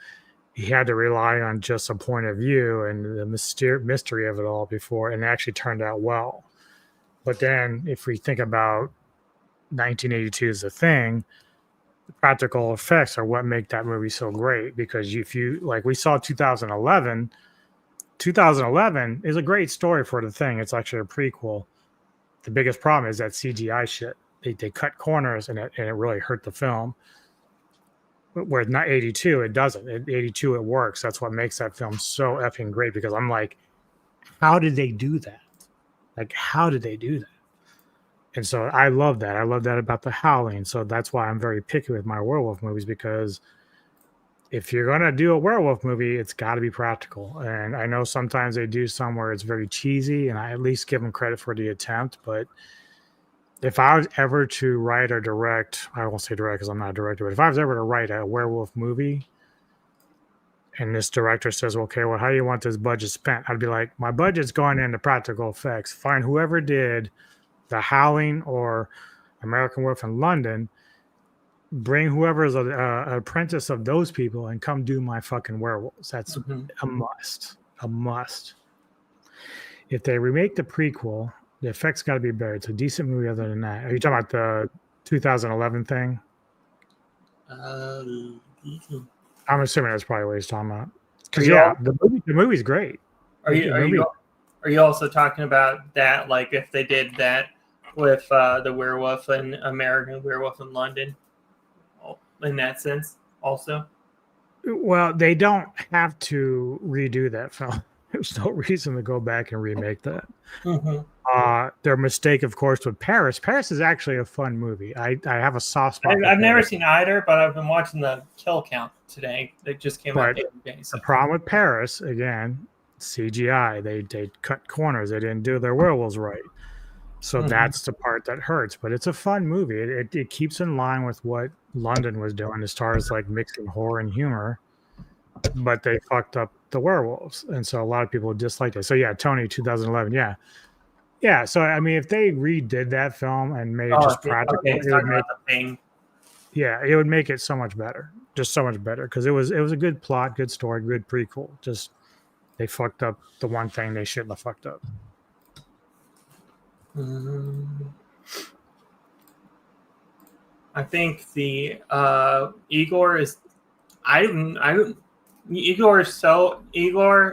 he had to rely on just a point of view and the mystery of it all before, and it actually turned out well. But then if we think about 1982 as a thing, the practical effects are what make that movie so great. Because if you, like we saw 2011 is a great story for the thing. It's actually a prequel. The biggest problem is that CGI shit. They cut corners and it really hurt the film. where it's not 82, it doesn't. At 82, it works. That's what makes that film so effing great, because I'm like, how did they do that? Like, how did they do that? And so I love that. I love that about The Howling. So that's why I'm very picky with my werewolf movies, because if you're going to do a werewolf movie, it's got to be practical. And I know sometimes they do some where it's very cheesy, and I at least give them credit for the attempt. But if I was ever to write or direct, I won't say direct because I'm not a director, but if I was ever to write a werewolf movie and this director says, okay, well, how do you want this budget spent? I'd be like, my budget's going into practical effects. Find whoever did The Howling or American Werewolf in London, bring whoever is an apprentice of those people and come do my fucking werewolves. That's a must. A must. If they remake the prequel, the effects got to be better. It's a decent movie other than that. Are you talking about the 2011 thing? I'm assuming that's probably what he's talking about. Because the movie's great. Are you also talking about that? Like if they did that with the werewolf and American Werewolf in London, in that sense, also. Well, they don't have to redo that film. There's no reason to go back and remake that. Their mistake, of course, with Paris. Paris is actually a fun movie. I have a soft spot. I've never seen either, but I've been watching the kill count today. It just came out the other day. So. The problem with Paris, again, CGI. They cut corners. They didn't do their werewolves right. So that's the part that hurts. But it's a fun movie. It keeps in line with what London was doing as far as like mixing horror and humor. But they fucked up the werewolves, and so a lot of people disliked it. So yeah, Tony, 2011, yeah. So I mean, if they redid that film and made it just practical, it would make it so much better, just so much better, because it was a good plot, good story, good prequel. Just they fucked up the one thing they shouldn't have fucked up. I think the Igor is. Igor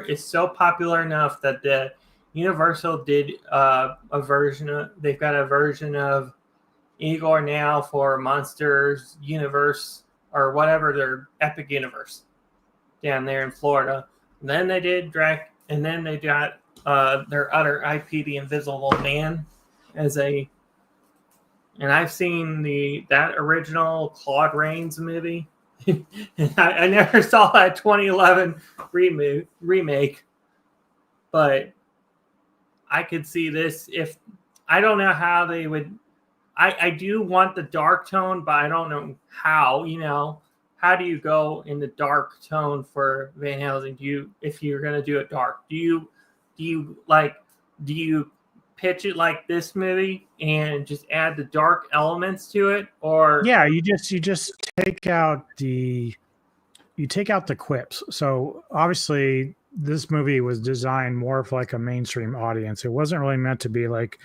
is so popular enough that the Universal did a version of. They've got a version of Igor now for Monsters Universe or whatever, their Epic Universe down there in Florida. And then they did and then they got their other IP, The Invisible Man, as a. And I've seen that original Claude Rains movie. I never saw that 2011 remake, but I could see this if I don't know how they would. I do want the dark tone, but I don't know how. How do you go in the dark tone for Van Helsing? If you're gonna do it dark, do you pitch it like this movie and just add the dark elements to it, or you just take out the quips. So obviously this movie was designed more for like a mainstream audience. It wasn't really meant to be like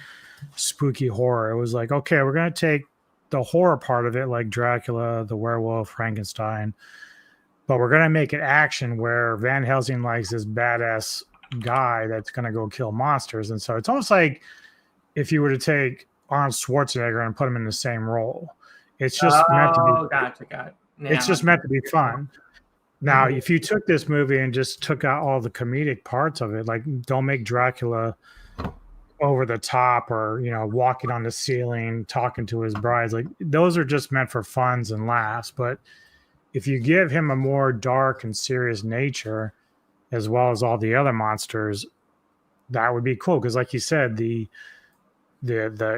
spooky horror. It was like, okay, we're going to take the horror part of it, like Dracula, the werewolf, Frankenstein, but we're going to make it action where Van Helsing likes this badass guy that's going to go kill monsters. And so it's almost like if you were to take Arnold Schwarzenegger and put him in the same role. It's just meant to be. Gotcha. It's just meant to be fun. Now, if you took this movie and just took out all the comedic parts of it, like don't make Dracula over the top or, walking on the ceiling, talking to his brides, like those are just meant for funs and laughs. But if you give him a more dark and serious nature, as well as all the other monsters, that would be cool. Because like you said, the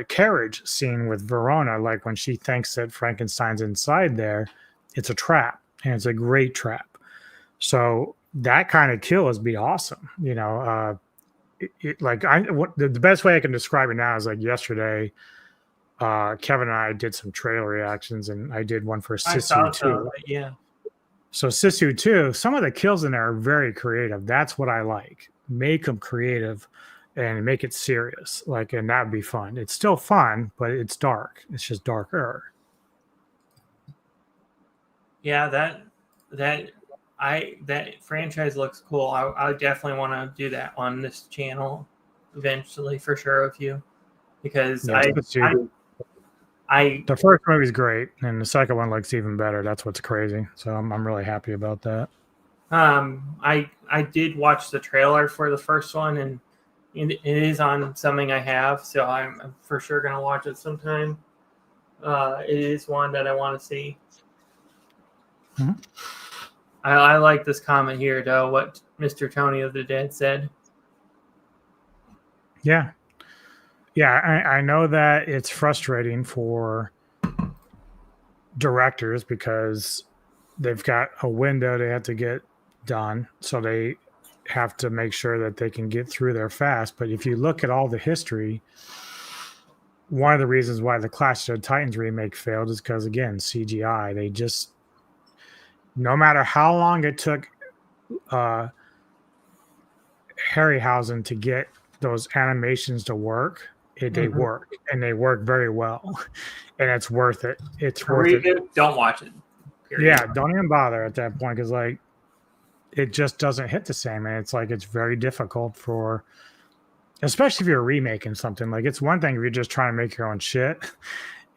carriage scene with Verona, like when she thinks that Frankenstein's inside there, it's a trap, and it's a great trap. So that kind of kill would be awesome. The best way I can describe it now is like yesterday, Kevin and I did some trailer reactions, and I did one for Sisu 2. Yeah. So Sisu 2, some of the kills in there are very creative. That's what I like. Make them creative and make it serious. And that'd be fun. It's still fun, but it's dark. It's just darker. Yeah, that franchise looks cool. I definitely want to do that on this channel eventually, for sure, with you, because The first movie's great, and the second one looks even better. That's what's crazy. So I'm really happy about that. I did watch the trailer for the first one, and it is on something I have, so I'm for sure gonna watch it sometime. It is one that I want to see. Mm-hmm. I like this comment here, though, what Mr. Tony of the Dead said. Yeah. Yeah, I know that it's frustrating for directors because they've got a window they have to get done. So they have to make sure that they can get through there fast. But if you look at all the history, one of the reasons why the Clash of the Titans remake failed is because, again, CGI. They just, no matter how long it took Harryhausen to get those animations to work, they work, and they work very well, and it's worth it. It's worth it. Don't watch it. Period. Yeah, don't even bother at that point because like it just doesn't hit the same, and it's like it's very difficult for, especially if you're remaking something. Like it's one thing if you're just trying to make your own shit,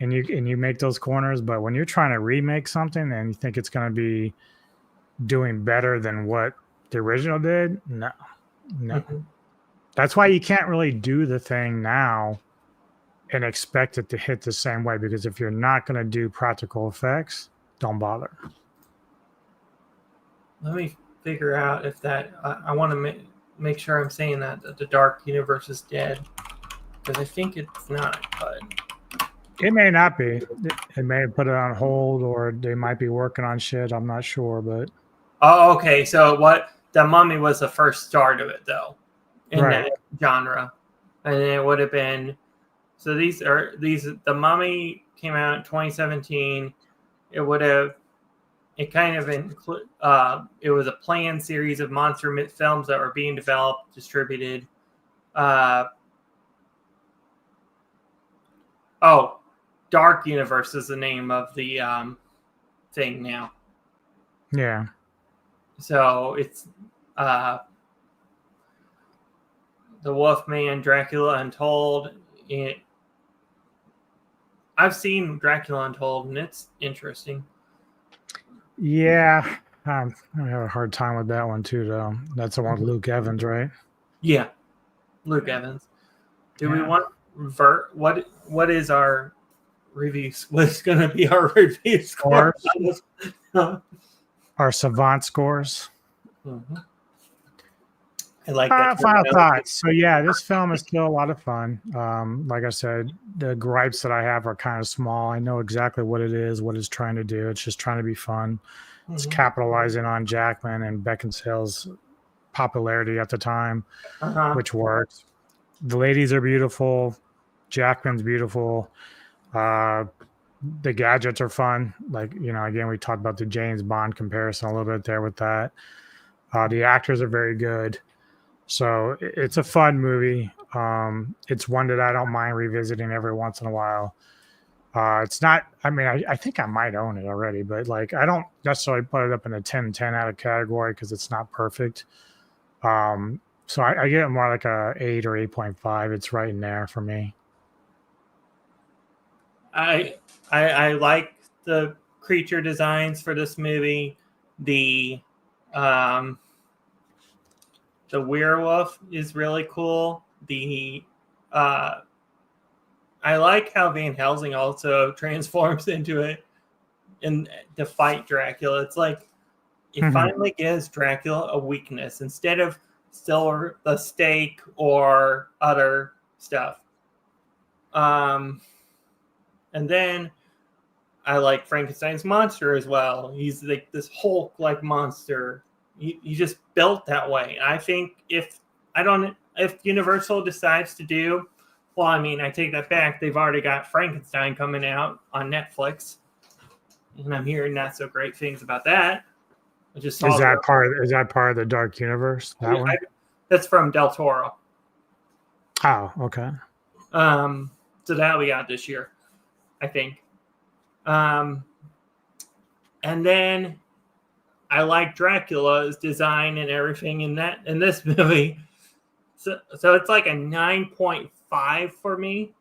and you make those corners, but when you're trying to remake something and you think it's going to be doing better than what the original did, no. That's why you can't really do the thing now and expect it to hit the same way, because if you're not going to do practical effects, don't bother. Let me figure out if that I want to make sure I'm saying that the Dark Universe is dead, because I think it's not, but it may not be. It may have put it on hold, or they might be working on shit. I'm not sure, but okay. So the Mummy was the first start of it, though, in that genre, and it would have been. So the Mummy came out in 2017. It would have. It kind of it was a planned series of monster films that were being developed, distributed. Dark Universe is the name of the thing now. Yeah. So it's the Wolfman, Dracula Untold. I've seen Dracula Untold, and it's interesting. Yeah, I have a hard time with that one too, though. That's the one with Luke Evans, right? Yeah, Luke Evans. Do we want what is our reviews? What's going to be our review score? Our Savant scores. Mm-hmm. I like that. Final thoughts. So yeah, this film is still a lot of fun. Like I said, the gripes that I have are kind of small. I know exactly what it is, what it's trying to do. It's just trying to be fun. Mm-hmm. It's capitalizing on Jackman and Beckinsale's popularity at the time, which works. The ladies are beautiful. Jackman's beautiful. The gadgets are fun. Like, again, we talked about the James Bond comparison a little bit there with that. The actors are very good. So it's a fun movie. It's one that I don't mind revisiting every once in a while. It's not, I think I might own it already, but like, I don't necessarily put it up in a 10-10 out of category because it's not perfect. So I get it more like a 8 or 8.5. It's right in there for me. I like the creature designs for this movie. The werewolf is really cool. I like how Van Helsing also transforms into it to fight Dracula. It's like it finally gives Dracula a weakness instead of still the stake or other stuff. And then I like Frankenstein's monster as well. He's like this Hulk-like monster. He just built that way. I think if Universal decides to do, well, I take that back. They've already got Frankenstein coming out on Netflix, and I'm hearing not so great things about that. Is that part of the Dark Universe? That one? That's from Del Toro. Oh, okay. So that we got this year, I think. And then I like Dracula's design and everything in this movie. So it's like a 9.5 for me.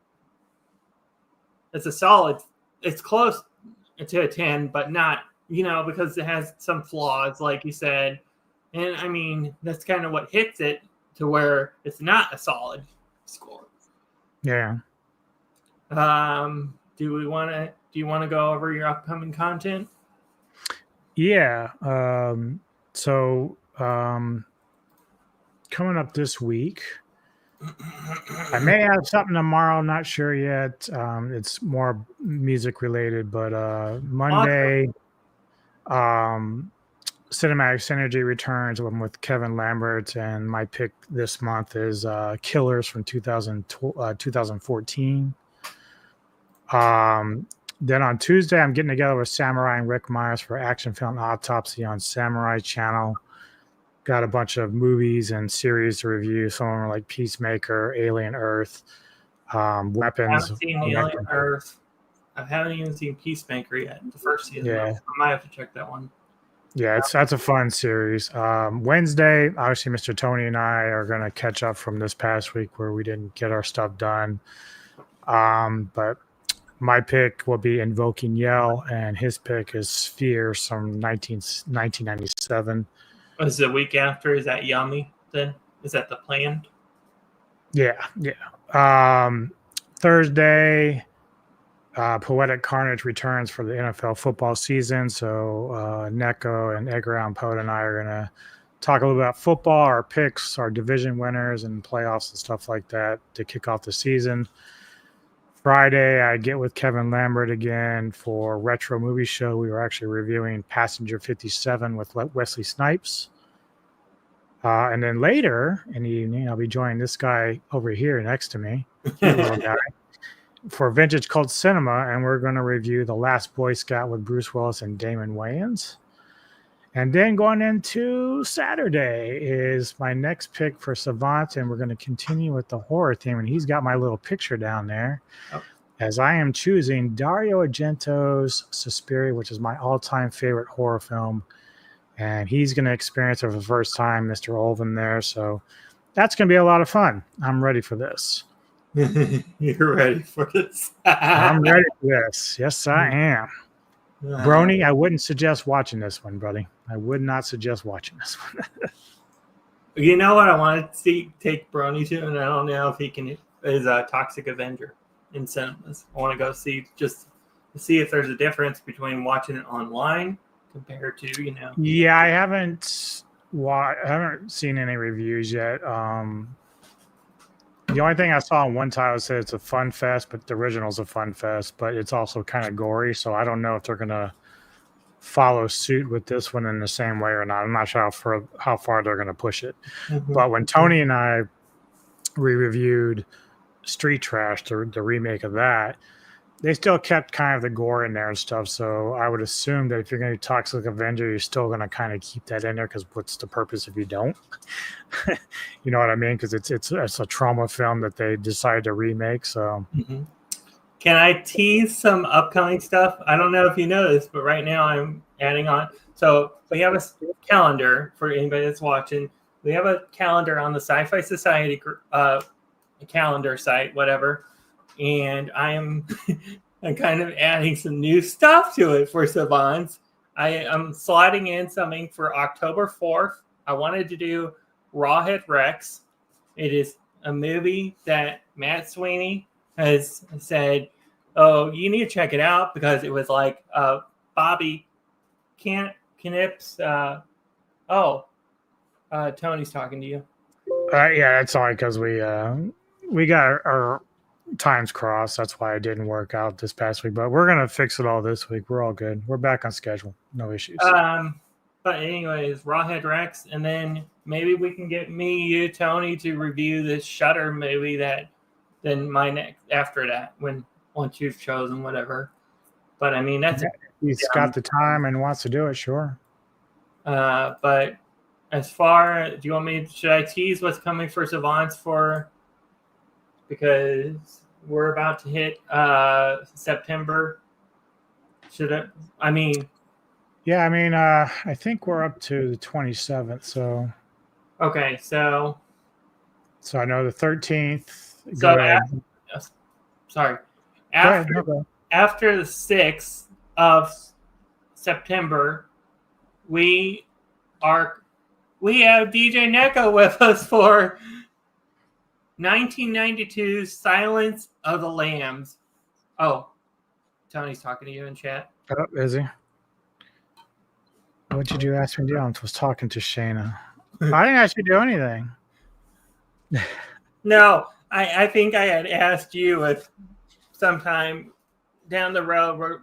it's a solid. It's close to a 10, but not, because it has some flaws, like you said. And I mean, that's kind of what hits it to where it's not a solid score. Yeah. Do you want to go over your upcoming content? Yeah. Coming up this week, I may have something tomorrow. I'm not sure yet. It's more music related, but Monday, Cinematic Synergy returns. I'm with Kevin Lambert, and my pick this month is Killers from 2014. Then on Tuesday, I'm getting together with Samurai and Rick Myers for Action Film Autopsy on Samurai Channel. Got a bunch of movies and series to review. Some of them are like Peacemaker, Alien Earth, Weapons. I haven't seen Alien Earth. I haven't even seen Peacemaker yet. The first season. Yeah. I might have to check that one. Yeah, that's a fun series. Wednesday, obviously, Mr. Tony and I are going to catch up from this past week where we didn't get our stuff done. But my pick will be Invoking Yell, and his pick is Spheres from 1997. Was the week after? Is that Yummy then? Is that the plan? Yeah. Thursday, Poetic Carnage returns for the NFL football season. So Neko and Edgar Allan Poe and I are going to talk a little about football, our picks, our division winners, and playoffs and stuff like that to kick off the season. Friday, I get with Kevin Lambert again for Retro Movie Show. We were actually reviewing Passenger 57 with Wesley Snipes. And then later in the evening, I'll be joining this guy over here next to me, little guy, for Vintage Cult Cinema, and we're going to review The Last Boy Scout with Bruce Willis and Damon Wayans. And then going into Saturday is my next pick for Savants, and we're going to continue with the horror theme. And he's got my little picture down there, as I am choosing Dario Argento's Suspiria, which is my all-time favorite horror film. And he's going to experience it for the first time, Mr. Olvin there. So that's going to be a lot of fun. I'm ready for this. You're ready for this? I'm ready for this. Yes, I am. Brony, I wouldn't suggest watching this one, buddy. I would not suggest watching this one. You know what I want to take Brony to, and I don't know if he can, is a Toxic Avenger in cinemas. I want to go see, just to see if there's a difference between watching it online compared to, Yeah, I haven't seen any reviews yet. The only thing I saw on one title said it's a fun fest, but the original's a fun fest, but it's also kind of gory. So I don't know if they're going to follow suit with this one in the same way or not. I'm not sure how far they're going to push it. Mm-hmm. But when Tony and I reviewed Street Trash, the remake of that, they still kept kind of the gore in there and stuff. So I would assume that if you're going to do Toxic Avenger, you're still going to kind of keep that in there, because what's the purpose if you don't? You know what I mean? Because it's a trauma film that they decided to remake. So, Can I tease some upcoming stuff? I don't know if you know this, but right now I'm adding on. So we have a calendar for anybody that's watching. We have a calendar on the Sci-Fi Society calendar site, whatever. And I'm kind of adding some new stuff to it for Savants. I'm sliding in something for October 4th. I wanted to do Rawhead Rex. It is a movie that Matt Sweeney has said, oh, you need to check it out, because it was like Bobby Knip's. Tony's talking to you. Yeah, that's only because we got our times crossed. That's why it didn't work out this past week, but we're gonna fix it all this week. We're all good. We're back on schedule. No issues. But anyways, Rawhead Rex, and then maybe we can get you, Tony, to review this Shudder movie then my next after that, once you've chosen whatever. But I mean, that's he's got the time and wants to do it, sure. But as far, should I tease what's coming for Savants because we're about to hit September? I think we're up to the 27th. So okay, so I know the 13th. Sorry. After the 6th of September, we have DJ Neko with us for 1992's Silence of the Lambs. Oh, Tony's talking to you in chat. Oh, is he? What did you ask me to do? I was talking to Shayna. I didn't ask you to do anything. No, I think I had asked you if sometime down the road where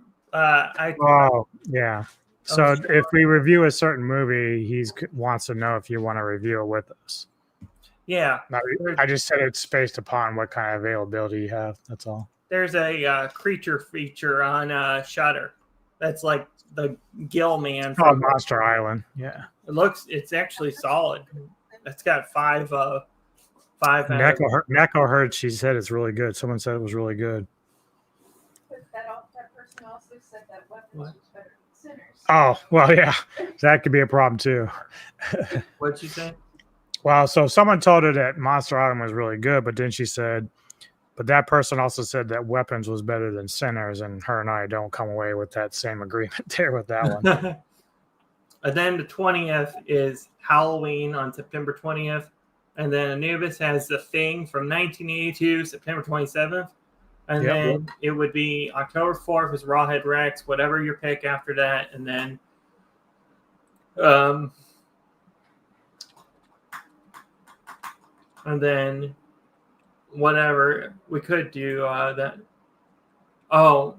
yeah. So if we review a certain movie, he wants to know if you want to review it with us. Yeah. Now, I just said it's based upon what kind of availability you have. That's all. There's a creature feature on Shudder. That's like the Gill Man from Monster Island. Yeah. It's actually solid. It's got five. Neko heard. She said it's really good. Someone said it was really good. That person also said that weapons was better than sinners. Oh, well, yeah. That could be a problem too. What'd she say? Well, so someone told her that Monster Island was really good, but then she said, but that person also said that Weapons was better than Sinners, and her and I don't come away with that same agreement there with that one. And then the 20th is Halloween on September 20th. And then Anubis has The Thing from 1982, September 27th. And then it would be October 4th is Rawhead Rex, whatever your pick after that. And then whatever we could do that. Oh,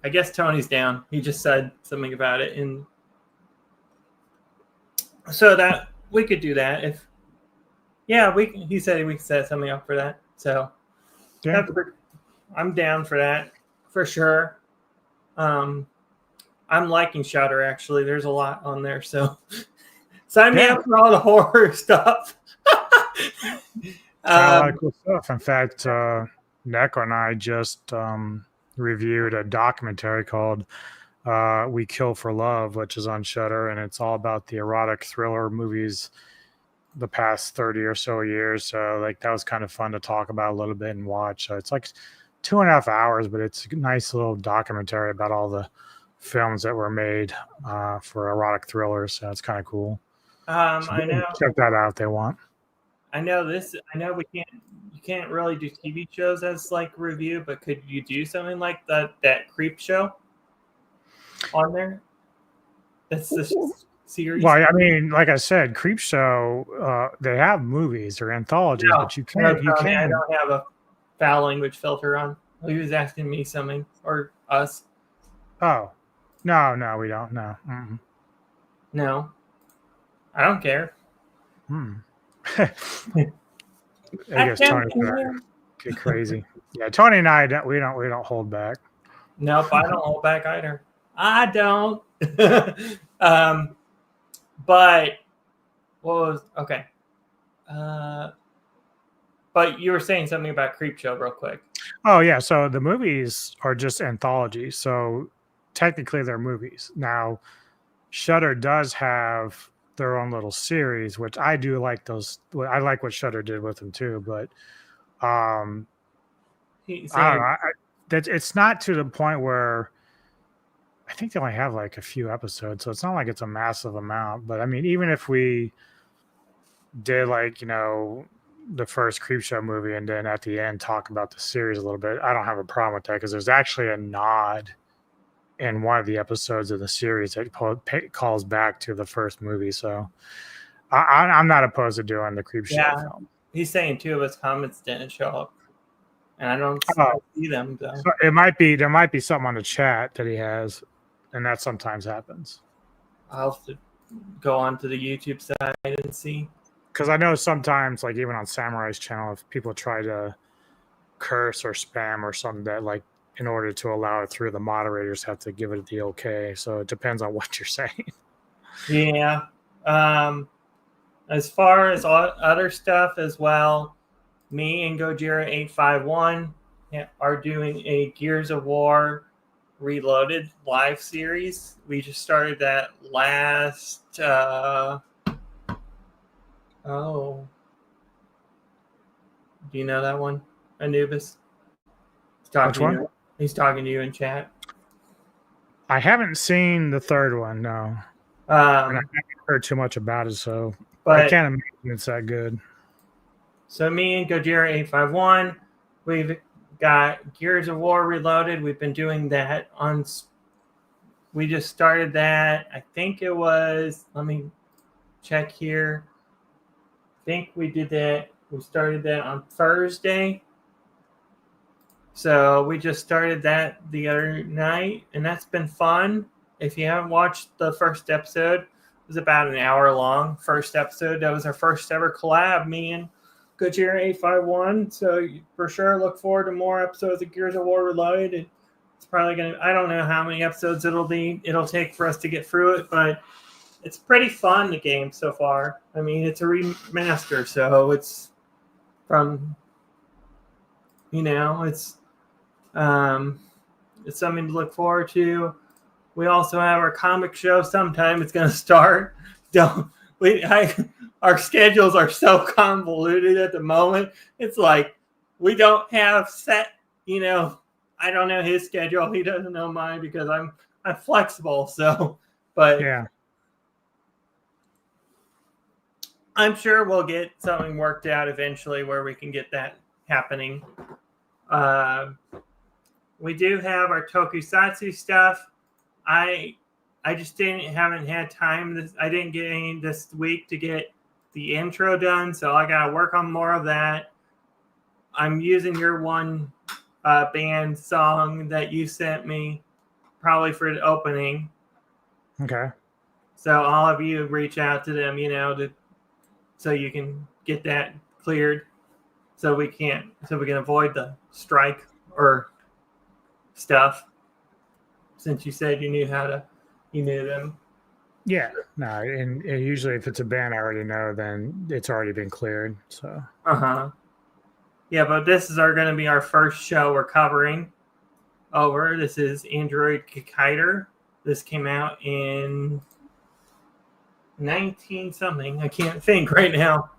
I guess Tony's down. He just said something about it, and so that we could do that if. Yeah, he said we could set something up for that. So I'm down for that for sure. I'm liking Shudder actually. There's a lot on there, so sign me up for all the horror stuff. A lot of cool stuff. In fact, Neko and I just reviewed a documentary called "We Kill for Love," which is on Shudder, and it's all about the erotic thriller movies the past 30 or so years. So like that was kind of fun to talk about a little bit and watch. So it's like 2.5 hours, but it's a nice little documentary about all the films that were made for erotic thrillers. So it's kind of cool. I know. Check that out if they want. I know you can't really do TV shows as like review, but could you do something like that Creep Show on there? That's the series. Well, I mean, like I said, Creep Show, they have movies or anthologies, but you can't. I don't have a foul language filter on. He was asking me something or us. Oh, no, we don't. No, no, I don't care. I guess Tony get crazy. Yeah, Tony and I we don't hold back. Nope, I don't hold back either. I don't. But what was okay? But you were saying something about Creepshow real quick. Oh yeah, so the movies are just anthologies. So technically they're movies. Now Shudder does have their own little series, which I do like those. I like what Shudder did with them too, but I don't know. It's not to the point where I think they only have like a few episodes, so it's not like it's a massive amount. But I mean, even if we did like, the first Creepshow movie and then at the end talk about the series a little bit, I don't have a problem with that because there's actually a nod in one of the episodes of the series that calls back to the first movie. So I'm not opposed to doing the Creepshow film. He's saying 2 of his comments didn't show up, and I don't see them. So there might be something on the chat that he has, and that sometimes happens. I'll have to go onto the YouTube side and see. Because I know sometimes, like even on Samurai's channel, if people try to curse or spam or something, that like in order to allow it through, the moderators have to give it the okay. So it depends on what you're saying. Yeah. As far as other stuff as well, me and Gojira851 are doing a Gears of War Reloaded live series. We just started that last. Do you know that one, Anubis? talking Which one? to you. He's talking to you in chat. I haven't seen the third one, no. And I haven't heard too much about it, so I but can't imagine it's that good. so me and Gojira851, we've got Gears of War Reloaded. We've been doing that on. We just started that. I think it was. Let me check here. I think we did that. We started that on Thursday. So we just started that the other night, and that's been fun. If you haven't watched the first episode, it was about an hour long. First episode. That was our first ever collab, me and Gojira851. So for sure, look forward to more episodes of Gears of War Reloaded. It's probably gonna. I don't know how many episodes it'll take for us to get through it, but it's pretty fun. The game so far. I mean, it's a remaster, so it's from. It's something to look forward to. We also have our comic show. Sometime it's going to start. Our schedules are so convoluted at the moment. It's like we don't have set. I don't know his schedule. He doesn't know mine because I'm flexible. So, but Yeah. I'm sure we'll get something worked out eventually where we can get that happening. We do have our tokusatsu stuff. I just haven't had time. I didn't get any this week to get the intro done, so I gotta work on more of that. I'm using your one band song that you sent me, probably for the opening. Okay. So all of you reach out to them, so you can get that cleared, so we can avoid the strike or stuff. Since you said you knew them. Yeah. No, and usually if it's a band I already know, then it's already been cleared. So. Yeah, but this is going to be our first show we're covering over. This is Android Kiter. This came out in 19 something. I can't think right now.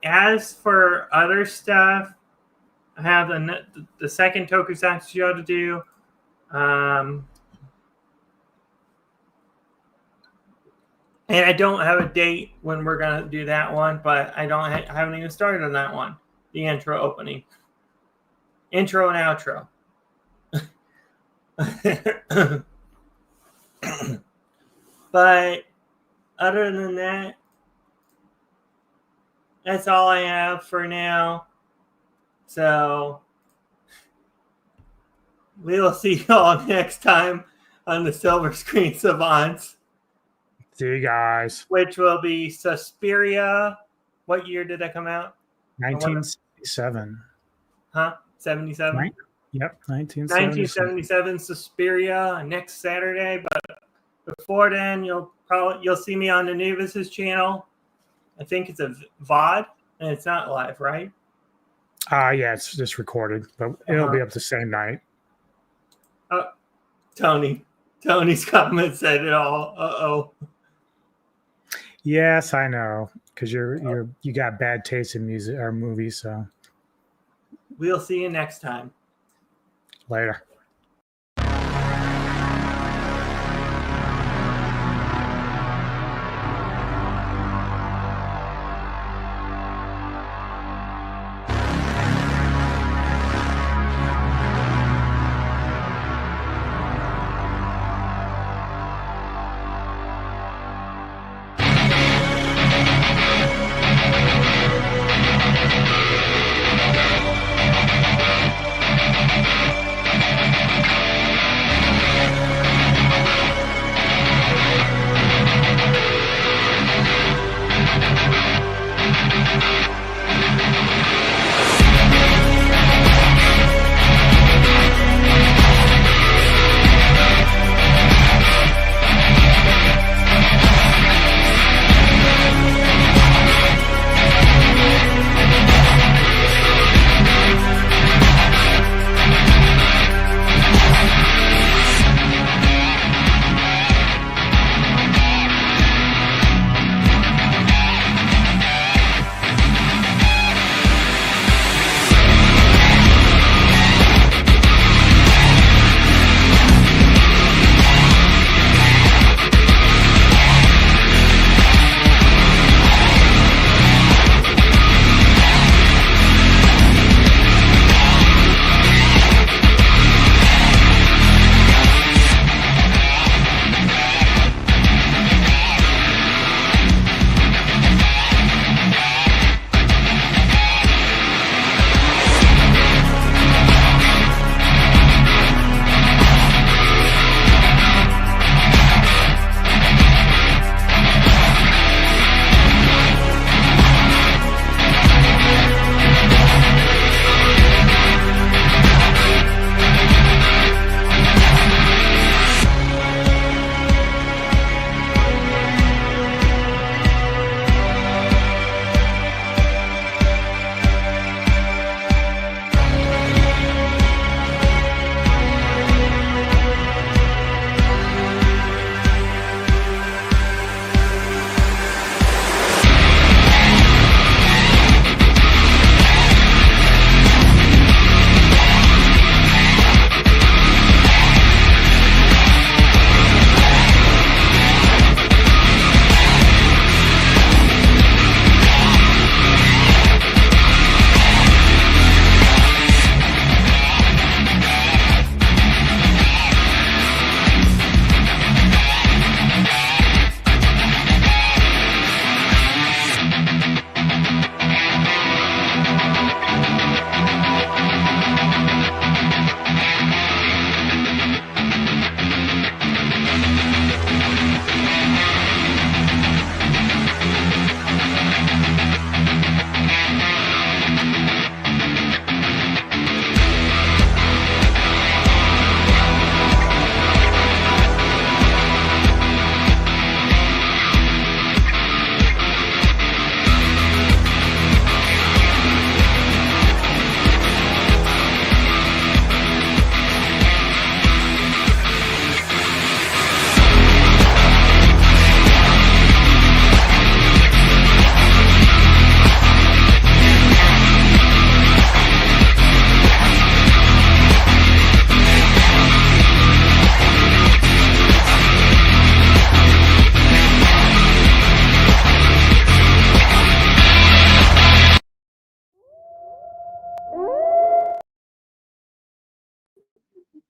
As for other stuff, I have the second tokusatsu show to do. And I don't have a date when we're going to do that one, but I haven't even started on that one. The intro opening. Intro and outro. But other than that, that's all I have for now. So we will see you all next time on the Silver Screen Savants. See you guys. Which will be Suspiria. What year did that come out? 1977. Huh? 77? Yep, 1977 Suspiria next Saturday. But before then, you'll see me on Anubis' channel. I think it's a VOD, and it's not live, right? Yeah, it's just recorded, but it'll be up the same night. Oh, Tony's comment said it all. Uh-oh. Yes, I know, because you got bad taste in music or movies. So we'll see you next time. Later.